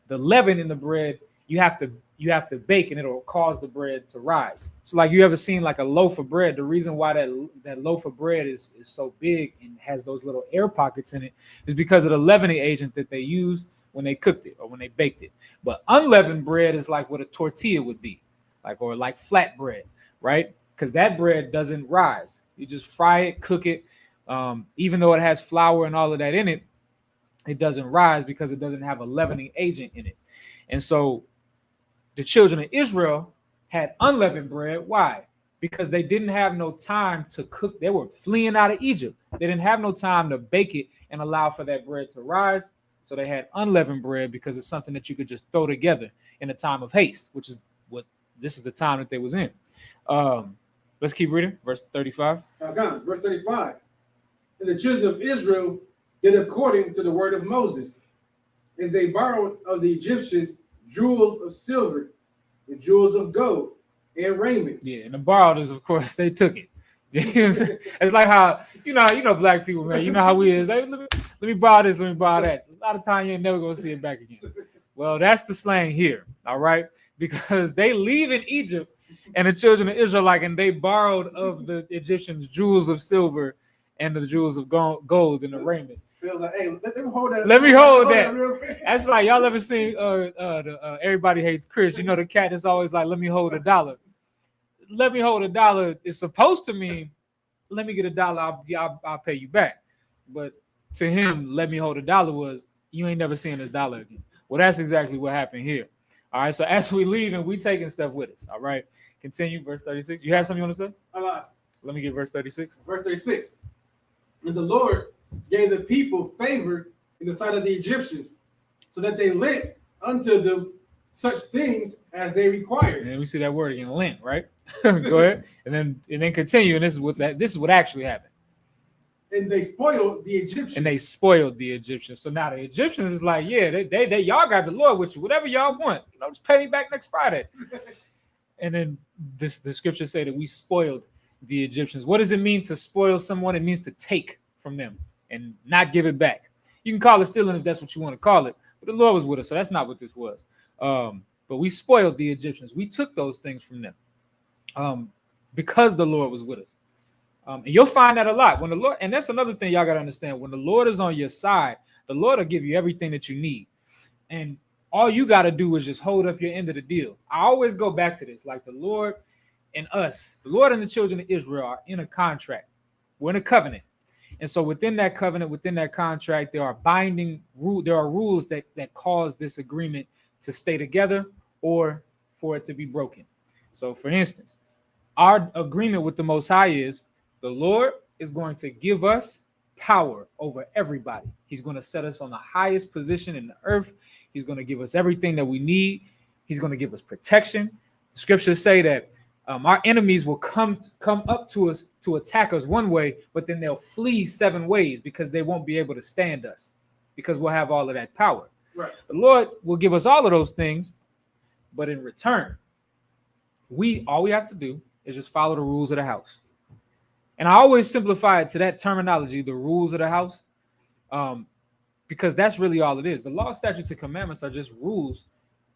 the leaven in the bread, you have to bake, and it'll cause the bread to rise. So like, you ever seen like a loaf of bread? The reason why that loaf of bread is so big and has those little air pockets in it is because of the leavening agent that they used when they cooked it or when they baked it. But unleavened bread is like what a tortilla would be, or like flat bread, right? Because that bread doesn't rise. You just fry it, cook it. Even though it has flour and all of that in it, it doesn't rise because it doesn't have a leavening agent in it. And so the children of Israel had unleavened bread. Why? Because they didn't have no time to cook. They were fleeing out of Egypt. They didn't have no time to bake it and allow for that bread to rise. So they had unleavened bread because it's something that you could just throw together in a time of haste, which is what this is the time that they was in. Let's keep reading. Verse 35. Verse 35. And the children of Israel did according to the word of Moses, and they borrowed of the Egyptians jewels of silver and jewels of gold and raiment. Yeah, and the borrowed is, of course, they took it. It's like how you know black people, man. You know how we is. Hey, let me borrow this, let me borrow that. A lot of time you ain't never gonna see it back again. Well, that's the slang here, all right? Because they leave in Egypt, and the children of Israel, and they borrowed of the Egyptians jewels of silver and the jewels of gold and the raiment. Feels like, hey, let me hold that. Let me hold that. Real quick. That's like, y'all ever seen Everybody Hates Chris? You know, the cat is always like, let me hold a dollar. Let me hold a dollar is supposed to mean, let me get a dollar, I'll pay you back. But to him, let me hold a dollar was, you ain't never seeing this dollar again. Well, that's exactly what happened here. All right, so as we leave and we taking stuff with us, all right? Continue, verse 36. You have something you want to say? Let me get verse 36. Verse 36. And the Lord gave the people favor in the sight of the Egyptians, so that they lent unto them such things as they required. And then we see that word again, lent, right? Go ahead, and then continue. And this is what actually happened. And they spoiled the Egyptians. And they spoiled the Egyptians. So now the Egyptians is like, yeah, they y'all got the Lord with you. Whatever y'all want, just pay me back next Friday. And then the scripture say that we spoiled the Egyptians. What does it mean to spoil someone? It means to take from them and not give it back. You can call it stealing if that's what you want to call it, but the Lord was with us, so that's not what this was. But we spoiled the Egyptians. We took those things from them because the Lord was with us. And you'll find that a lot when the Lord, and that's another thing y'all got to understand. When the Lord is on your side, the Lord will give you everything that you need. And all you got to do is just hold up your end of the deal. I always go back to this, like the Lord and us, the Lord and the children of Israel are in a contract. We're in a covenant. And so within that covenant, within that contract, there are binding rules. There are rules that cause this agreement to stay together or for it to be broken. So for instance, our agreement with the Most High is the Lord is going to give us power over everybody. He's going to set us on the highest position in the earth. He's going to give us everything that we need. He's going to give us protection. The scriptures say that our enemies will come up to us to attack us one way, but then they'll flee 7 ways because they won't be able to stand us because we'll have all of that power. Right. The Lord will give us all of those things, but in return, all we have to do is just follow the rules of the house. And I always simplify it to that terminology, the rules of the house, because that's really all it is. The law, statutes, and commandments are just rules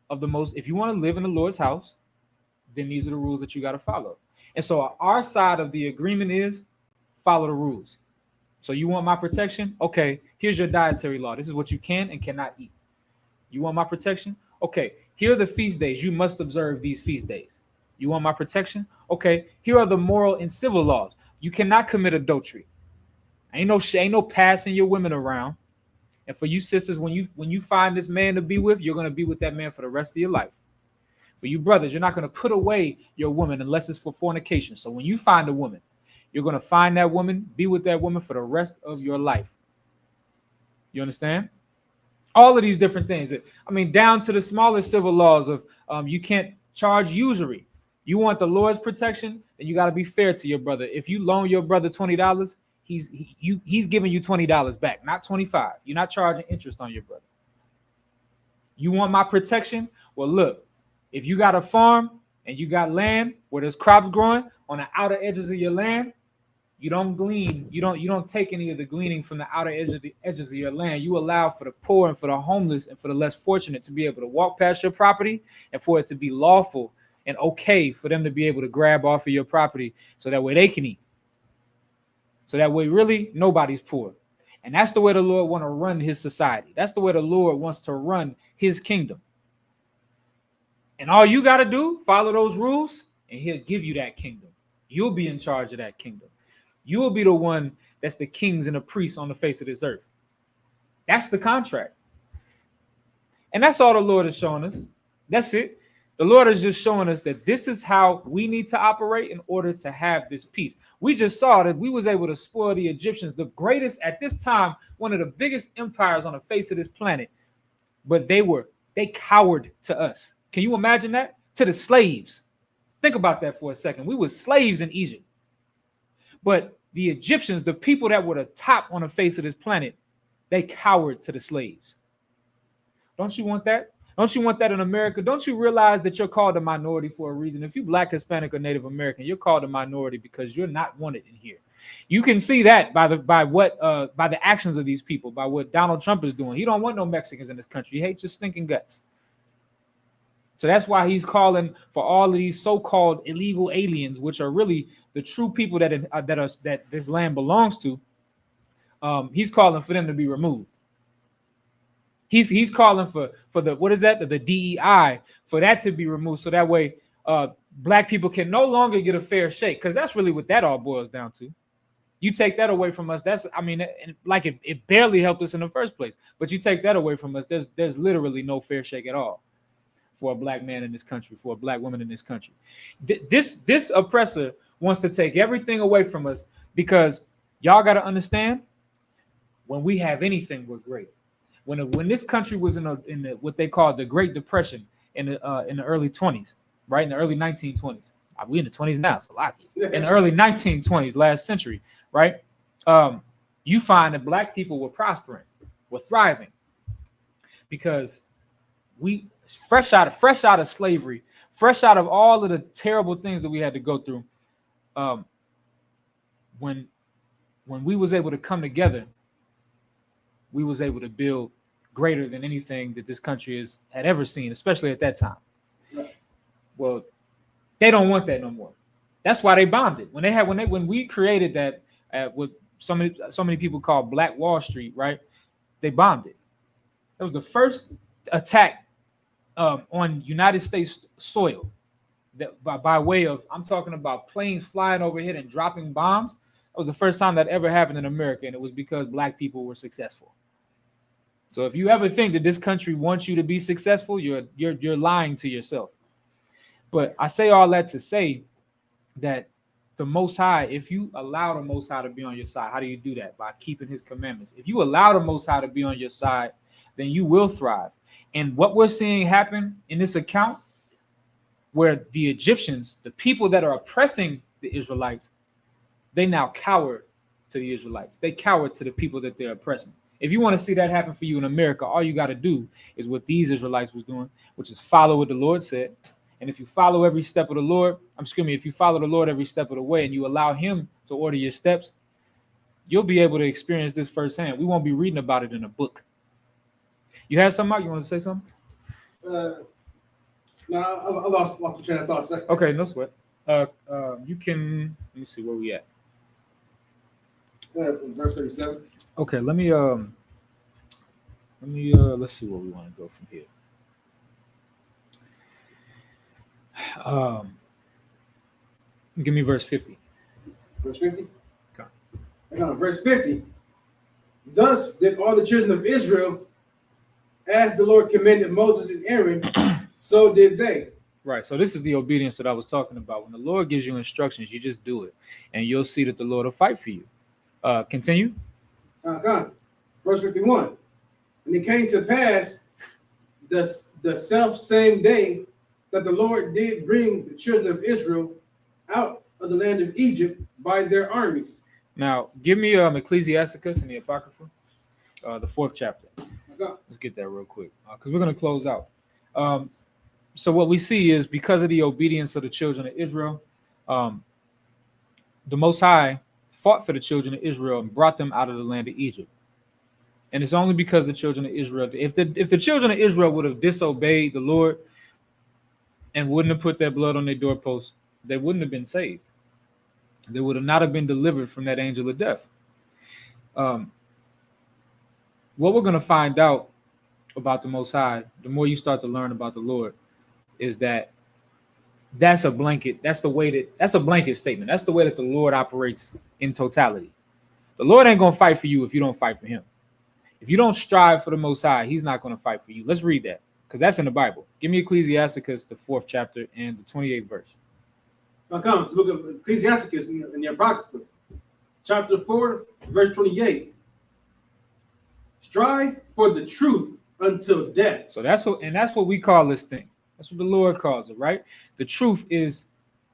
of the most. If you want to live in the Lord's house, then these are the rules that you got to follow. And so our side of the agreement is follow the rules. So you want my protection? Okay, here's your dietary law. This is what you can and cannot eat. You want my protection? Okay, here are the feast days. You must observe these feast days. You want my protection? Okay, here are the moral and civil laws. You cannot commit adultery. Ain't no passing your women around. And for you sisters, when you find this man to be with, you're going to be with that man for the rest of your life. For you brothers, you're not going to put away your woman unless it's for fornication. So when you find a woman, you're going to find that woman, be with that woman for the rest of your life. You understand? All of these different things. I mean, down to the smallest civil laws of you can't charge usury. You want the Lord's protection, then you got to be fair to your brother. If you loan your brother $20, he's giving you $20 back, not $25. You're not charging interest on your brother. You want my protection? Well, look, if you got a farm and you got land where there's crops growing on the outer edges of your land, you don't glean. You don't take any of the gleaning from the outer edges of your land. You allow for the poor and for the homeless and for the less fortunate to be able to walk past your property and for it to be lawful and okay for them to be able to grab off of your property so that way they can eat. So that way, really, nobody's poor. And that's the way the Lord want to run his society. That's the way the Lord wants to run his kingdom. And all you got to do, follow those rules, and he'll give you that kingdom. You'll be in charge of that kingdom. You will be the one that's the kings and the priests on the face of this earth. That's the contract. And that's all the Lord is showing us. That's it. The Lord is just showing us that this is how we need to operate in order to have this peace. We just saw that we was able to spoil the Egyptians, the greatest at this time, one of the biggest empires on the face of this planet. But they cowered to us. Can you imagine that? To the slaves. Think about that for a second. We were slaves in Egypt. But the Egyptians, the people that were the top on the face of this planet, they cowered to the slaves. Don't you want that? Don't you want that in America? Don't you realize that you're called a minority for a reason? If you're Black, Hispanic, or Native American, you're called a minority because you're not wanted in here. You can see that by the actions of these people, by what Donald Trump is doing. He don't want no Mexicans in this country. He hates your stinking guts. So that's why he's calling for all of these so-called illegal aliens, which are really the true people that this land belongs to. He's calling for them to be removed. He's calling for the what is that? The DEI, for that to be removed, so that way Black people can no longer get a fair shake, because that's really what that all boils down to. You take that away from us, it barely helped us in the first place. But you take that away from us, there's literally no fair shake at all for a Black man in this country, for a Black woman in this country. This oppressor wants to take everything away from us, because y'all got to understand, when we have anything, we're great. When this country was in the what they call the Great Depression in the early 20s, right, in the early 1920s. We in the 20s now, so lucky. In the early 1920s, last century, right? You find that black people were prospering, were thriving, because we fresh out of slavery, fresh out of all of the terrible things that we had to go through. When we was able to come together, we was able to build greater than anything that this country had ever seen, especially at that time. Right. Well, they don't want that no more. That's why they bombed it. When we created that, what so many people call Black Wall Street, right? They bombed it. That was the first attack on United States soil. That by way of, I'm talking about planes flying overhead and dropping bombs. That was the first time that ever happened in America, and it was because black people were successful. So if you ever think that this country wants you to be successful, you're lying to yourself. But I say all that to say that the Most High, if you allow the Most High to be on your side, how do you do that? By keeping his commandments. If you allow the Most High to be on your side, then you will thrive. And what we're seeing happen in this account, where the Egyptians, the people that are oppressing the Israelites, they now cower to the Israelites. They cower to the people that they're oppressing. If you want to see that happen for you in America, all you got to do is what these Israelites was doing, which is follow what the Lord said. And if you follow every step of the Lord, if you follow the Lord every step of the way and you allow him to order your steps, you'll be able to experience this firsthand. We won't be reading about it in a book. You had something, Mark? You want to say something? No, I lost the train of thought, sir. Okay, no sweat. You can, let me see where we at. Verse 37. Okay, let's see where we want to go from here. Give me verse 50. Verse 50? Okay. Hang on, verse 50. Thus did all the children of Israel, as the Lord commanded Moses and Aaron, so did they. Right. So this is the obedience that I was talking about. When the Lord gives you instructions, you just do it, and you'll see that the Lord will fight for you. Continue. Verse 51. And it came to pass the self same day that the Lord did bring the children of Israel out of the land of Egypt by their armies. Now, give me Ecclesiasticus and the Apocrypha, the 4th chapter. Let's get that real quick, because we're going to close out. So what we see is, because of the obedience of the children of Israel, the Most High fought for the children of Israel and brought them out of the land of Egypt. And it's only because the children of Israel, if the children of Israel would have disobeyed the Lord and wouldn't have put their blood on their doorposts, they wouldn't have been saved. They would have not have been delivered from that angel of death. What we're going to find out about the Most High, the more you start to learn about the Lord, is that that's a blanket statement. That's the way that the Lord operates in totality. The Lord ain't going to fight for you if you don't fight for him. If you don't strive for the Most High, he's not going to fight for you. Let's read that, because that's in the Bible. Give me Ecclesiasticus, the 4th chapter and the 28th verse. Now come to the book of Ecclesiasticus in the Apocrypha, chapter 4, verse 28. Strive for the truth until death. So that's what we call this thing. That's what the Lord calls it, right? The truth is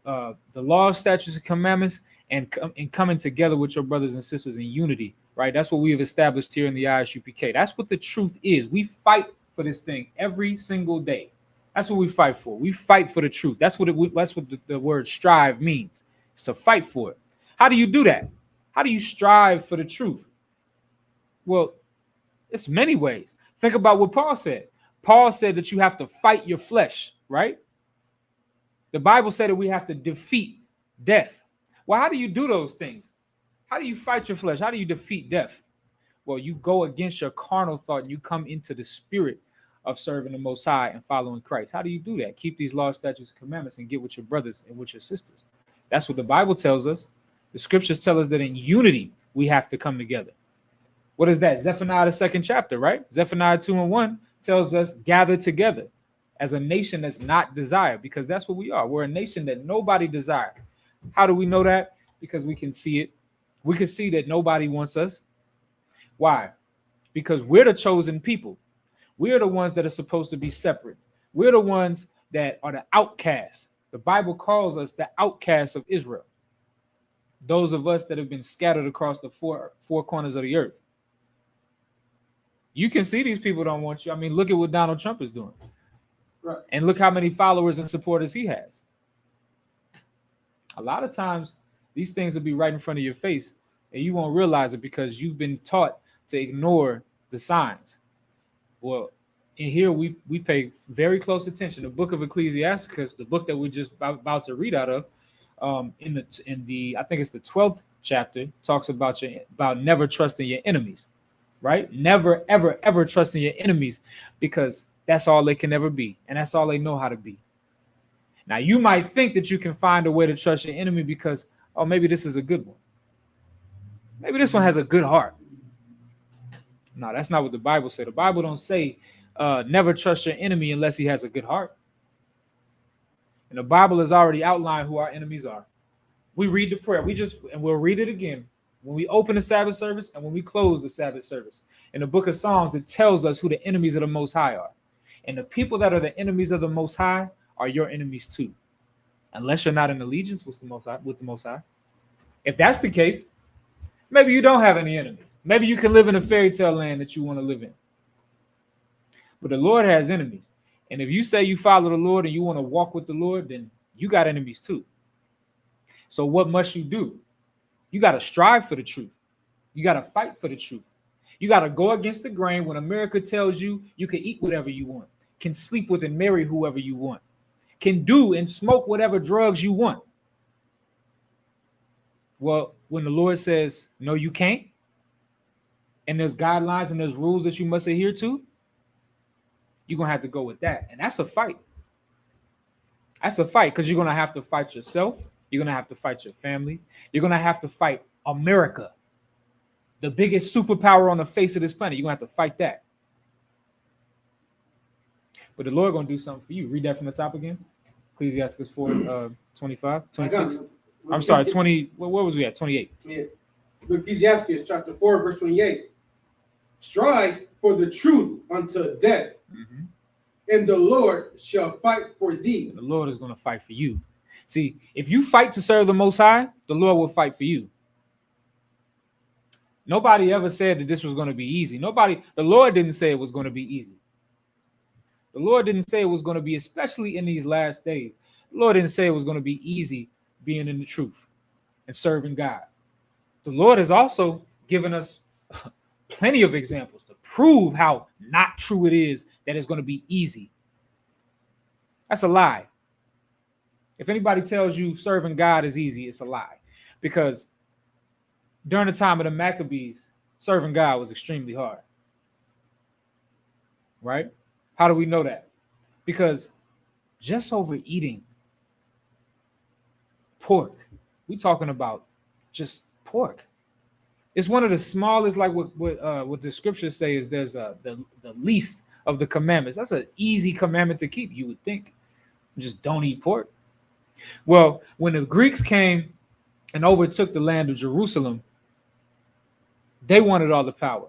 the law, statutes, and commandments, and coming together with your brothers and sisters in unity, right? That's what we have established here in the ISUPK. That's what the truth is. We fight for this thing every single day. That's what we fight for. We fight for the truth. That's what the word strive means. It's to fight for it. How do you do that? How do you strive for the truth? Well, it's many ways. Think about what Paul said. Paul said that you have to fight your flesh, right? The Bible said that we have to defeat death. Well, how do you do those things? How do you fight your flesh? How do you defeat death? Well, you go against your carnal thought and you come into the spirit of serving the Most High and following Christ. How do you do that? Keep these laws, statutes, and commandments and get with your brothers and with your sisters. That's what the Bible tells us. The scriptures tell us that in unity we have to come together. What is that? Zephaniah, the 2nd chapter, right? Zephaniah 2:1 tells us gather together as a nation that's not desired, because that's what we are. We're a nation that nobody desires. How do we know that? Because we can see it. We can see that nobody wants us. Why? because we're the chosen people. We're the ones that are supposed to be separate. We're the ones that are the outcasts. The Bible calls us the outcasts of Israel. Those of us that have been scattered across the four corners of the earth. You can see these people don't want you. I mean, look at what Donald Trump is doing. Right. And look how many followers and supporters he has. A lot of times, these things will be right in front of your face, and you won't realize it because you've been taught to ignore the signs. Well, in here, we pay very close attention. The book of Ecclesiastes, the book that we're just about to read out of, in the I think it's the 12th chapter, talks about never trusting your enemies, right? Never, ever, ever trusting your enemies, because that's all they can ever be, and that's all they know how to be. Now, you might think that you can find a way to trust your enemy because, oh, maybe this is a good one. Maybe this one has a good heart. No, that's not what the Bible says. The Bible don't say never trust your enemy unless he has a good heart. And the Bible has already outlined who our enemies are. We read the prayer. And we'll read it again when we open the Sabbath service and when we close the Sabbath service. In the book of Psalms, it tells us who the enemies of the Most High are. And the people that are the enemies of the Most High are your enemies too, unless you're not in allegiance with the Most High. If that's the case, maybe you don't have any enemies. Maybe you can live in a fairy tale land that you want to live in. But the Lord has enemies. And if you say you follow the Lord and you want to walk with the Lord, then you got enemies too. So what must you do? You got to strive for the truth. You got to fight for the truth. You got to go against the grain when America tells you you can eat whatever you want, can sleep with and marry whoever you want, can do and smoke whatever drugs you want. Well, when the Lord says, no, you can't, and there's guidelines and there's rules that you must adhere to, you're going to have to go with that. And that's a fight. That's a fight because you're going to have to fight yourself. You're going to have to fight your family. You're going to have to fight America, the biggest superpower on the face of this planet. You're going to have to fight that. But the Lord going to do something for you. Read that from the top again. Ecclesiastes 4, 25, 26. I'm sorry, 20. Where was we at? 28. 28. Ecclesiastes chapter 4, verse 28. Strive for the truth unto death, and the Lord shall fight for thee. The Lord is going to fight for you. See, if you fight to serve the Most High, the Lord will fight for you. Nobody ever said that this was going to be easy. The Lord didn't say it was going to be easy. The Lord didn't say it was going to be, especially in these last days. The Lord didn't say it was going to be easy being in the truth and serving God. The Lord has also given us plenty of examples to prove how not true it is that it's going to be easy. That's a lie. If anybody tells you serving God is easy, it's a lie. Because during the time of the Maccabees, serving God was extremely hard. Right? How do we know that? Because just over eating pork, we're talking about just pork. It's one of the smallest, like what the scriptures say is there's the least of the commandments. That's an easy commandment to keep, you would think. Just don't eat pork. Well, when the Greeks came and overtook the land of Jerusalem, they wanted all the power.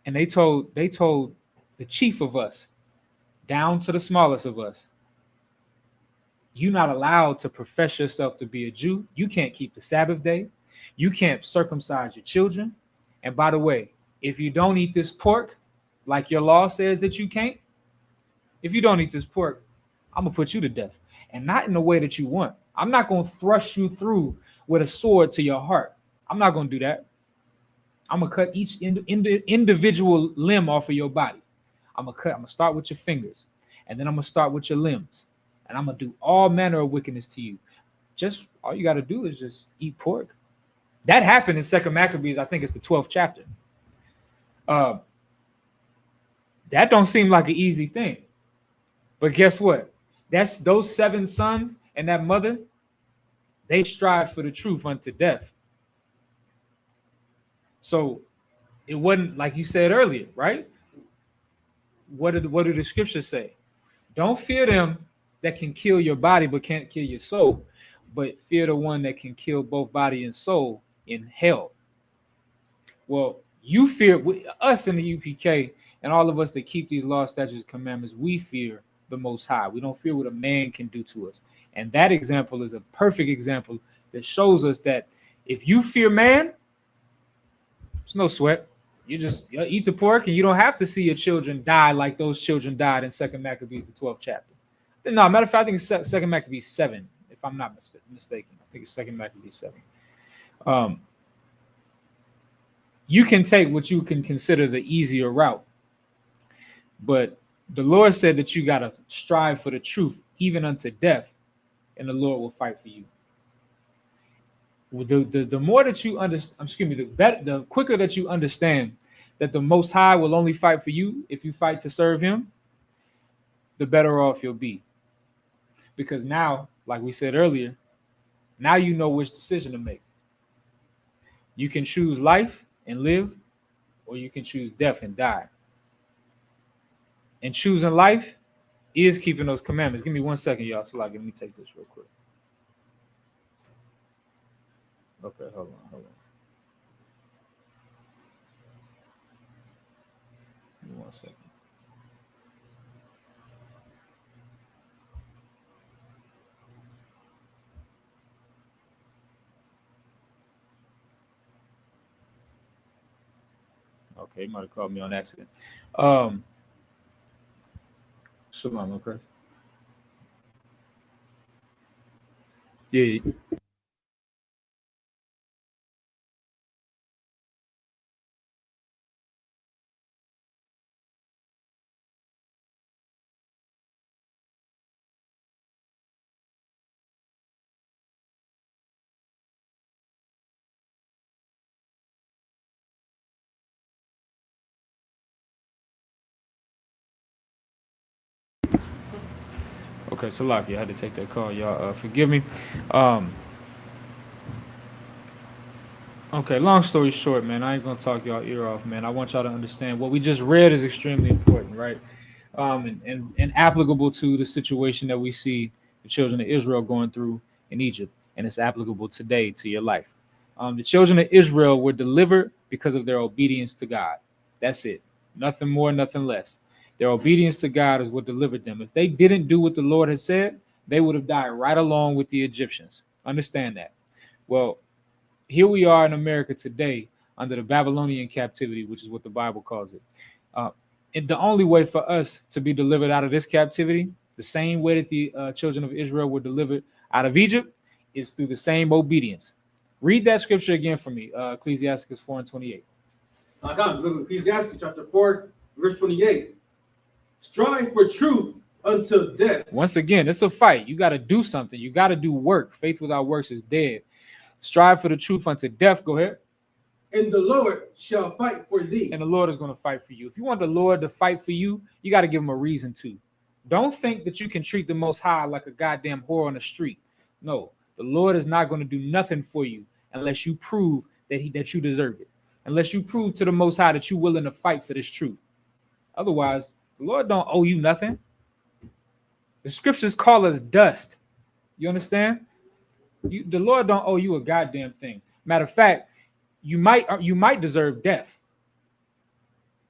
And they told the chief of us, down to the smallest of us, you're not allowed to profess yourself to be a Jew. You can't keep the Sabbath day. You can't circumcise your children. And by the way, if you don't eat this pork, like your law says that you can't, if you don't eat this pork, I'm going to put you to death. And not in the way that you want. I'm not going to thrust you through with a sword to your heart. I'm not going to do that. I'm going to cut each individual limb off of your body. I'm going to start with your fingers. And then I'm going to start with your limbs. And I'm going to do all manner of wickedness to you. Just all you got to do is just eat pork. That happened in 2 Maccabees. I think it's the 12th chapter. That don't seem like an easy thing. But guess what? That's those 7 sons and that mother, they strive for the truth unto death. So it wasn't like you said earlier, right? What do the scriptures say? Don't fear them that can kill your body but can't kill your soul, but fear the one that can kill both body and soul in hell. Well, You fear us in the UPK and all of us that keep these laws, statutes, and commandments. We fear the Most High. We don't fear what a man can do to us. And that example is a perfect example that shows us that if you fear man, it's no sweat. You eat the pork, and you don't have to see your children die like those children died in Second Maccabees, the 12th chapter. No, matter of fact, I think it's Second Maccabees 7, if I'm not mistaken. I think it's Second Maccabees 7. You can take what you can consider the easier route, but the Lord said that you got to strive for the truth, even unto death, and the Lord will fight for you. The more that you understand, the quicker that you understand that the Most High will only fight for you if you fight to serve Him, the better off you'll be. Because now, like we said earlier, now you know which decision to make. You can choose life and live, or you can choose death and die. And choosing life is keeping those commandments. Give me 1 second, y'all. So let me take this real quick. Okay, hold on. Give me 1 second. Okay, you might have called me on accident. Shalom, okay. Yeah. Okay, Salaki, I had to take that call, y'all. Forgive me. Okay, long story short, man, I ain't gonna talk y'all ear off, man. I want y'all to understand what we just read is extremely important, right? And applicable to the situation that we see the children of Israel going through in Egypt, and it's applicable today to your life. The children of Israel were delivered because of their obedience to God. That's it. Nothing more, nothing less. Their obedience to God is what delivered them. If they didn't do what the Lord had said, they would have died right along with the Egyptians. Understand that. Well, here we are in America today under the Babylonian captivity, which is what the Bible calls it. And the only way for us to be delivered out of this captivity, the same way that the children of Israel were delivered out of Egypt, is through the same obedience. Read that scripture again for me, Ecclesiastes 4:28. I got it. Ecclesiastes chapter 4, verse 28. Strive for truth until death. Once again, it's a fight. You got to do something. You got to do work. Faith without works is dead. Strive for the truth unto death. Go ahead. And the Lord shall fight for thee. And the Lord is going to fight for you. If you want the Lord to fight for you, you got to give him a reason to. Don't think that you can treat the Most High like a goddamn whore on the street. No, the Lord is not going to do nothing for you unless you prove that you deserve it. Unless you prove to the Most High that you're willing to fight for this truth. Otherwise, the Lord don't owe you nothing. The scriptures call us dust. You understand? The Lord don't owe you a goddamn thing. Matter of fact, you might deserve death.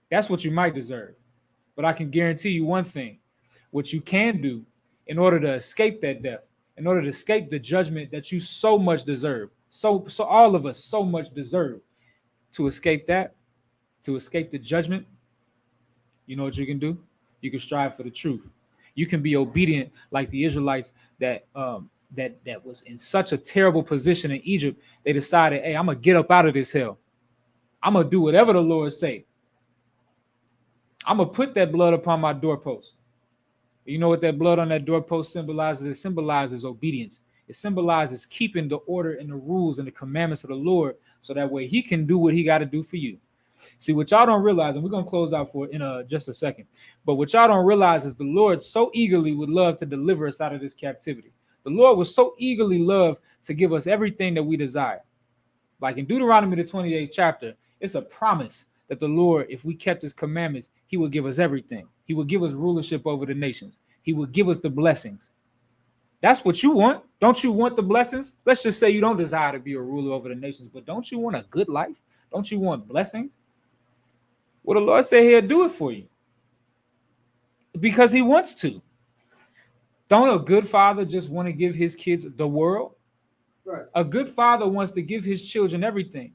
That's what you might deserve. But I can guarantee you one thing. What you can do in order to escape that death, in order to escape the judgment that you so much deserve, so all of us so much deserve, to escape that, to escape the judgment, you know what you can do? You can strive for the truth. You can be obedient like the Israelites that was in such a terrible position in Egypt. They decided, hey, I'm going to get up out of this hell. I'm going to do whatever the Lord say. I'm going to put that blood upon my doorpost. You know what that blood on that doorpost symbolizes? It symbolizes obedience. It symbolizes keeping the order and the rules and the commandments of the Lord so that way he can do what he got to do for you. See, what y'all don't realize, and we're going to close out for it in just a second, but what y'all don't realize is the Lord so eagerly would love to deliver us out of this captivity. The Lord would so eagerly love to give us everything that we desire. Like in Deuteronomy, the 28th chapter, it's a promise that the Lord, if we kept his commandments, he would give us everything. He would give us rulership over the nations. He would give us the blessings. That's what you want. Don't you want the blessings? Let's just say you don't desire to be a ruler over the nations, but don't you want a good life? Don't you want blessings? Well, the Lord said he'll do it for you because he wants to. Don't a good father just want to give his kids the world? Right. A good father wants to give his children everything,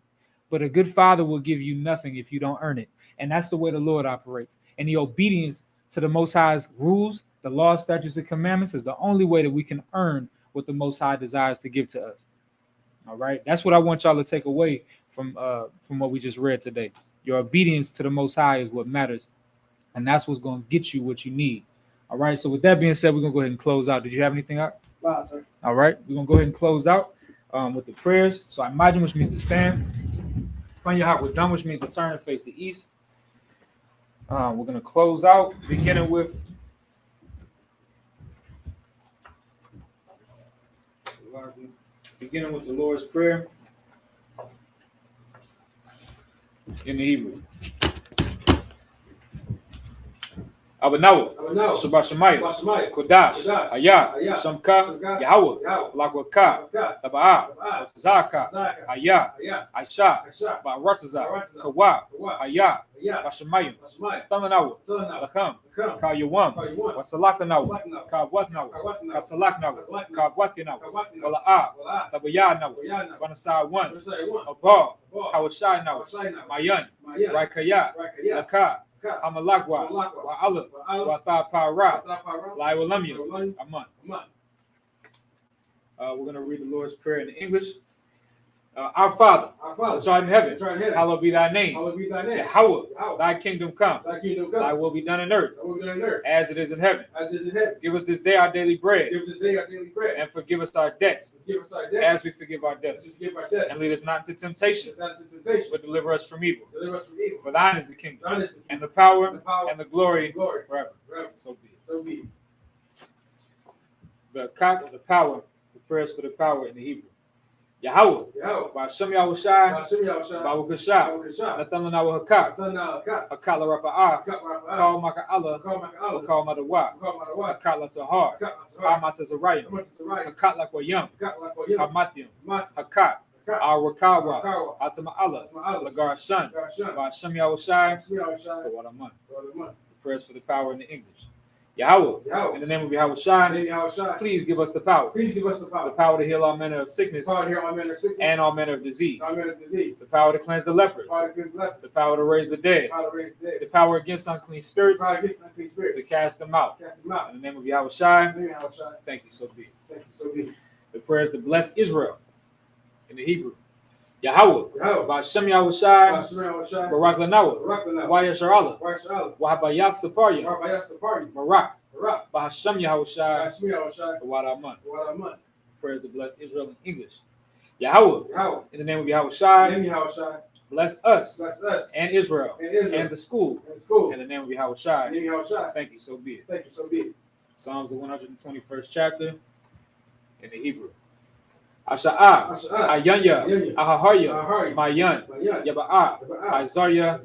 but a good father will give you nothing if you don't earn it. And that's the way the Lord operates. And the obedience to the Most High's rules, the law, statutes, and commandments is the only way that we can earn what the Most High desires to give to us. All right, that's what I want y'all to take away from what we just read today. Your obedience to the Most High is what matters, and that's what's going to get you what you need. All right. So with that being said, we're gonna go ahead and close out. Did you have anything out? Wow, sir. All right, we're gonna go ahead and close out with the prayers. So I imagine, which means to stand. Find your heart was done, which means to turn and face the east. We're gonna close out, beginning with the Lord's Prayer in the Hebrew. Abanawa, Shabbat Shemayim, Kodash, Hayah, Shamka, Yahweh, Lakwaka, Taba'a, Zaka, Hayah, Aisha, Ba'arataza, Kawa, Hayah, Bashamayim, Thalanawa, Lacham, Ka Yawam, Wasalakanawa, Ka Watnawa, Ka Salaknawa, Ka Wathinawa, Wala'a, Tabayanawa, Wanasa one, Abba, Hawashanawa, Mayan, Raikaya, Laka, Amalagwa, Wa'ala, Watha Para, Laiwalamia, Aman. We're going to read the Lord's Prayer in English. Our Father, which art in heaven, hallowed be thy name. Yahweh, thy kingdom come, thy will be done on earth, as it is in heaven. Give us this day our daily bread, and forgive us our debts, as we forgive our debtors. And lead us not into temptation, but deliver us from evil. For thine is the kingdom, and the power, and the glory forever. So be it. The power, the prayers for the power in the Hebrew. Yahweh, Ba'ashem Yahushai, Ba'ukashah, Nathan Lanawa Hakak, Hakala Rapa'ah, Kal Maka'ala, Kal Madawa, Hakala Tahar, Hamata Zarayim, Hakat Lakwayam, Hamathium, Hakat, Arakawa, Atama'ala, Lagar Shan, Ba'ashem Yahushai, Kawadaman. Prayers for the power in the English. Yahweh, in the name of Yahushua, please give us the power. The power to heal all manner of sickness and all manner of disease. The power to cleanse the lepers. The power to raise the dead. The power against unclean spirits to cast them out. In the name of Yahushua, thank you, so be it. The prayers to bless Israel in the Hebrew. Yahweh, Ba'ashem Yahushai, Barak Lanawa, Wayashar Allah, Wahabayat Saparya, Barak, Ba'ashem Yahushai, Wadaman. Prayers to bless Israel in English. Yahweh, in the name of Yahushai, bless us and Israel and the school in the name of Yahushai. Thank you, so be it. Psalms the 121st chapter in the Hebrew. Asha'a, Ayanya, Ahaharya, Mayan, Yaba'a, Izarya,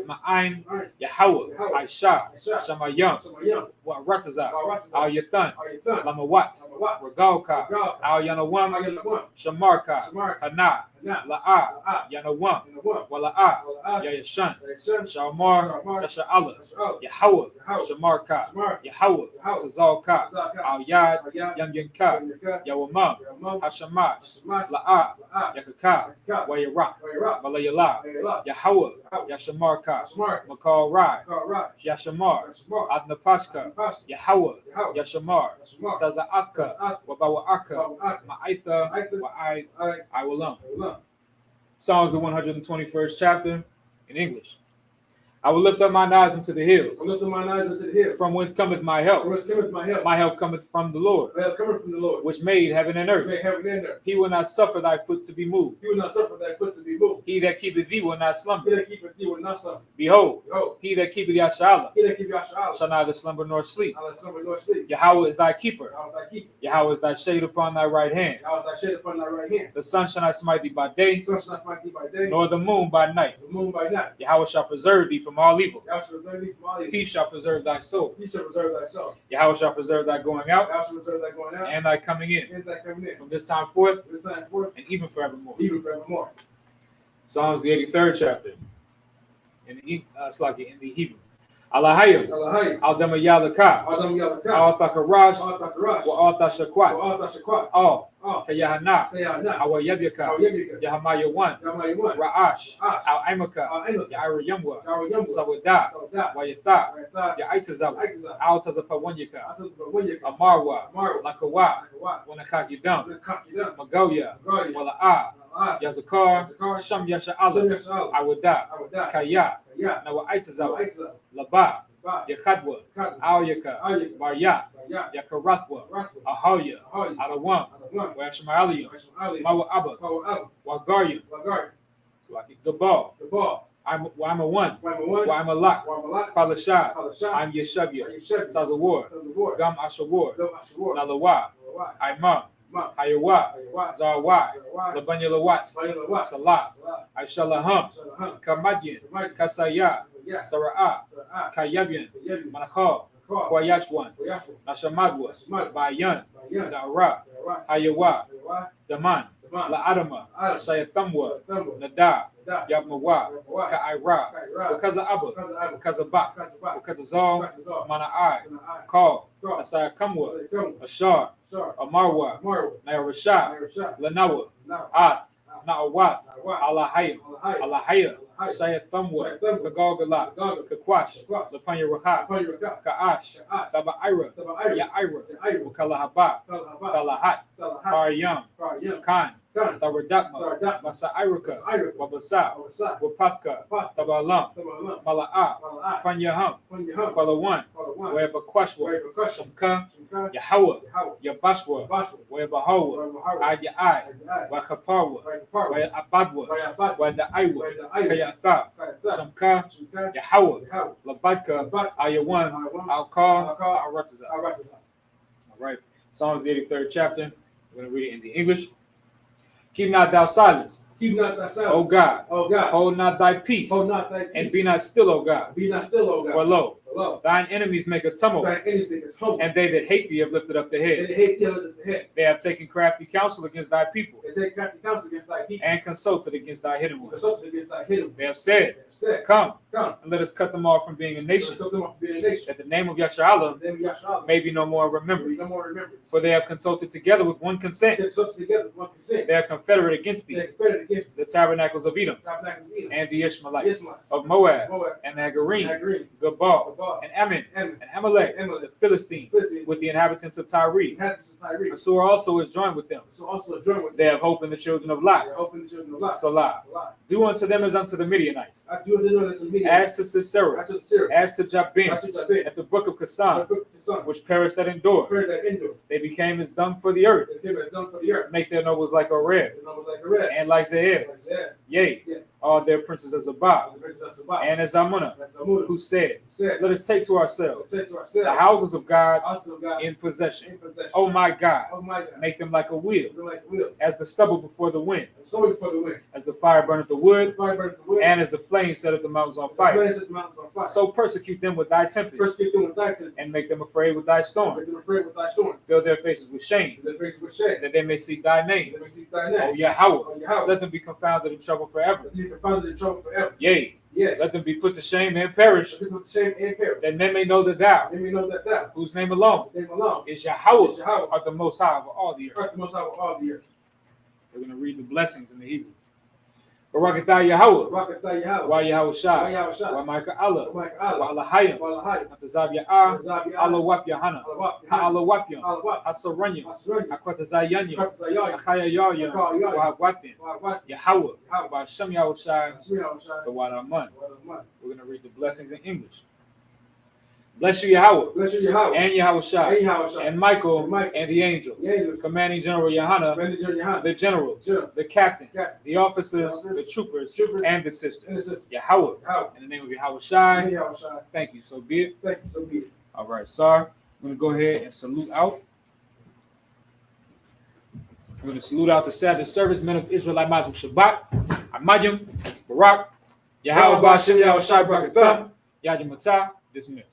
Ma'ain, Yahweh, Aisha, Shamayam, Warataza, Al Yathan, Lamawat, Regalka, Al Yanawam, Shamarka, Hana, La'a, Yanawam, Wala'a, Yayashan, Shalmar, Yasha'ala, Yahweh, Shamarka, Yahweh, Tazalka, Al Yad, Yanyanka, Yawamam, Hashamash, La'a, Yakaka, Wayarach, Malayala, Yahweh, Yashamarka, Makal Rai, Yashamar, Adnapashka, Yahweh, Yashamar, Taza'athka, Wabawa'aka, Ma'aitha, Wa'ai, Iwalam. Psalms the 121st chapter in English. I will lift up mine eyes into the hills. From whence cometh my help? My help cometh from the Lord, which made heaven and earth. He will not suffer thy foot to be moved. He that keepeth thee will not slumber. Behold, he that keepeth Yashala shall neither slumber nor sleep. Yahweh is thy keeper. Yahweh is thy shade upon thy right hand. The sun shall not smite thee by day, nor the moon by night. Yahweh shall preserve thee from all evil. He shall preserve thy soul. Yahweh shall preserve thy going out and thy coming in from this time forth and even forevermore. Psalms the 83rd chapter in the Hebrew. Alahayim, Alahai, Aldama Yalaka, Adam Yalaka, Althakarash, Al-Takarash, wa Althashakwat, Al-Tashakwa, Al, Al, Kayahana, Kayana, Awayabyaka, Al-Yabika, Yahamaya 1, Yamayiwan, Ra'ash, Ash, Al Imaka, Al-Ainaka, Yaira Yamwa, Yawayamwa, Sawada, Sauda, Wayatha, Rayatha, Yaitazawa, Aitazah, Al Tazapawanyaka, Atazabawanyaka, Amarwa, Amaru, Lakawa, Akawa, Wanakaki Dam, Nakakidam, Magoya, Galia, Wala'a, Alaa, Yazakar, Zakar, Sham Yasha Allah, Samyasal, Awada, Awada, Kaya, Kaya, Nawa Aitazawa, Aitazah, Laba, Ba, Yakhadwa, Kad, Alyaka, Ayaka, Baryath, Sayat, Yakarathwa, Rathwa, Ahoya, Ahoy, Alawam, Adamwan, Washmaalium, Washmali, Mawa Abba, Power Ab, Wagaryum, Lagar, Gabal, the ball, I'm one, Waimawan, Waimalak, Wamalak, Palashah, Palashah, I'm Yeshabia, Ayeshebi, Tazawar, Tazawar, Gam Ashawar, Dom Ashur, Nalawa, Rawai, Imam, Ma, Hayawa, Ayawa, Zawai, Zarawai, Labanya Lawat, Bayalawat, Salah, Salah, Aishalaham, Salaham, Kamadyan, Kamai, Kasaya, Zayah, Sara'a, Sara'ah, Kayabian, Yabi, Manakha, Nakar, Kwayashwan, Koyashu, Nashamadwa, Nashimad, Bayan, Bayan, Dara, Zarawai, Hayawa, Ayawa, Daman, Daman, La'adama, Adam, Shayathamwa, Thumbo, Nada, Nada, Yabmawa, Yabawa, Ka'ira, Kaira, because of Abba, Kaza Ab, because of Ba, Kaza because of Zal, Kaza Mana'ai, Kana'ai, Call, Kar, Asaya Kamwa, Zaykum, Ashar, Shar, Amarwa, Maru, Nairashah, Nairashah, Lanawa, Now, Ath, Na'awath, Nawat, Alahayim, Alahai, Alahaya, Alahai, Shayathamwa, Shayathamwa, Kagogala, Gaga, Kakwash, Kakwash, Lapanya Raha, Panyaga, Ka'ash, Sha'at, Taba'ira, Tabaira, Ya'ira, Yaira, Ukalahaba, Talahaba, Talahat, Talahat, Paryam, Paryam, Khan, Kan, Tharadakma, Taradakma, Masa'iraka, Masa'iraka, Wabasa, Awasa, Wapathka, Path, Tabalam, Tabalam, Mala'a, Mala'at, Panyaham, Panyaham, Kwalawan, Kwalawan, Webakwashwa, Waibakwasha, Shamka, Shimka, Yahawa, Yahawa, Yabashwa, Bashwa, Webahawa, Waibahawa, Adya'i, Adai, Wakapawa, Waikaparwa, Abadwa, Waiabad, Wadaiwa, Waidaiwa, Kayatha, Kayatha, Shamka, Shimka, Yahawa, Yahawa, Labadka, Labat, Ayawan, Ayawan, Alkar, Alkar, Arataza. Arataza. All right. Psalms the 83rd chapter. We're going to read it in the English. Keep not thou silence, Keep not thy silence, O God. O God. Hold not thy peace, Hold not thy peace, and be not still, O God. Be not still, O God. For lo, Lo, thine enemies make a tumult, thine enemies make a tumult, and they that hate thee have lifted up their and head. they hate thee under the head. They have taken crafty counsel against thy people, They take crafty counsel against thy people, and consulted against thy hidden and ones. consulted against thy hidden They have ones. said, They have said, Come, Come, and let us cut them off from being a let us nation, cut them off from being a nation. that the name of Yasharallah Then we Yasharallah may be no more may be remembered. no more remembrance. For they have consulted together with one consent. They consulted together with one consent. They are confederate against They thee, are confederate against the tabernacles of Edom, tabernacles of Edom, and the Ishmaelites, Ishmaelites, of Moab, Moab, and the Hagarenes, Hagarenes, Gabal, Gabal, and Ammon, Ammon, and Amalek, Amalek, the Philistines, Philistines, with the inhabitants of Tyre. inhabitants of Tyre. Assur also is joined with them. So also join with They them. have hope in the children of They Lot. are hoping the children of Lot. Salah. Salah. Do unto them as unto the Midianites, I do unto them as a meeting. as to Sisera, I took Syria. as to I Jabin, took Jabin. at the brook of I Kasan, took the sun. which perished at Endor. Prayers that endure. They became as dung for the earth. They came as done for the earth. Make their nobles like Oreb, The numbers like a red. and like Zeir. Like Zed. Yea, Yeah. all their princes as Zabah, The princes of Sabbath. and as Amunah, That's Amunah. who said, Said, Let us take to ourselves say to the ourselves, houses of God also God in possession. in possession. Oh my God, Oh my God. make them like a wheel, We're like a wheel. as the stubble before the wind, And so before the wind. as the fire burneth the The wood, fire burns the wood. and as the flame setteth the mountains on The fire. flames set the mountains on fire. So persecute them with thy tempest, First get them with thy tempest. and make them afraid with thy storm. Make them afraid with thy storm. Fill their faces with shame, Their faces with shame. that they may seek thy name. They may seek thy O name. Yahweh, Oh Yahweh. let them be confounded in trouble forever. That you can find it in trouble forever. Yea, Yeah. let them be put to shame and perish, Let them put to shame and perish. that men may know that thou, Then we know that thou, whose name alone the name alone, is is Yahweh, Yahweh, art the most high of all the earth. art the most high of all the earth. We're going to read the blessings in the Hebrew. Barakatah Yahweh, Barakatah Yahweh. Wa Yahweh Wa Shai, Yahweh Shai. Wa Micah Allah, Wa Micah Wa Allah. Alahayim, Wa Lahai. Antazab Ya'ah, Wa Zabi Allah Allah. Wap Yahana, Allah. Ha'alawapyam, Allah. Hasaranyam, Asranya. Akwatazayanyam, Kakzayah. Achaya Yaryam, Kakayah. Wa Hagwathim, Wa Wati. Yahweh, Yahweh. Wa Hashem Yahweh Shai, Asranya Shai. the Wadaman. Wa Rahman. We're going to read the blessings in English. Bless you, Yahweh, Bless you, Yahweh. and Yahweh And Shai, Yahweh Shai. and Michael, And Michael. and the angels, The angels. commanding General Yahana, Manager Yahan. the generals, General. the captains, Captain. the officers, The the officers, troopers, troopers, and the And sisters. this is Yahweh, Yahweh. in the name of Yahweh Shai, And Yahweh Shai. thank you. So be it. Thank you. So be it. All right, sir. I'm going to go ahead and salute out. We're going to salute out the Sabbath service, men of Israel, Imazim Shabbat, Amayim, Barak, Yahweh Bashem, Yahweh Shai, Barakatah, Yajim Matah, dismissed.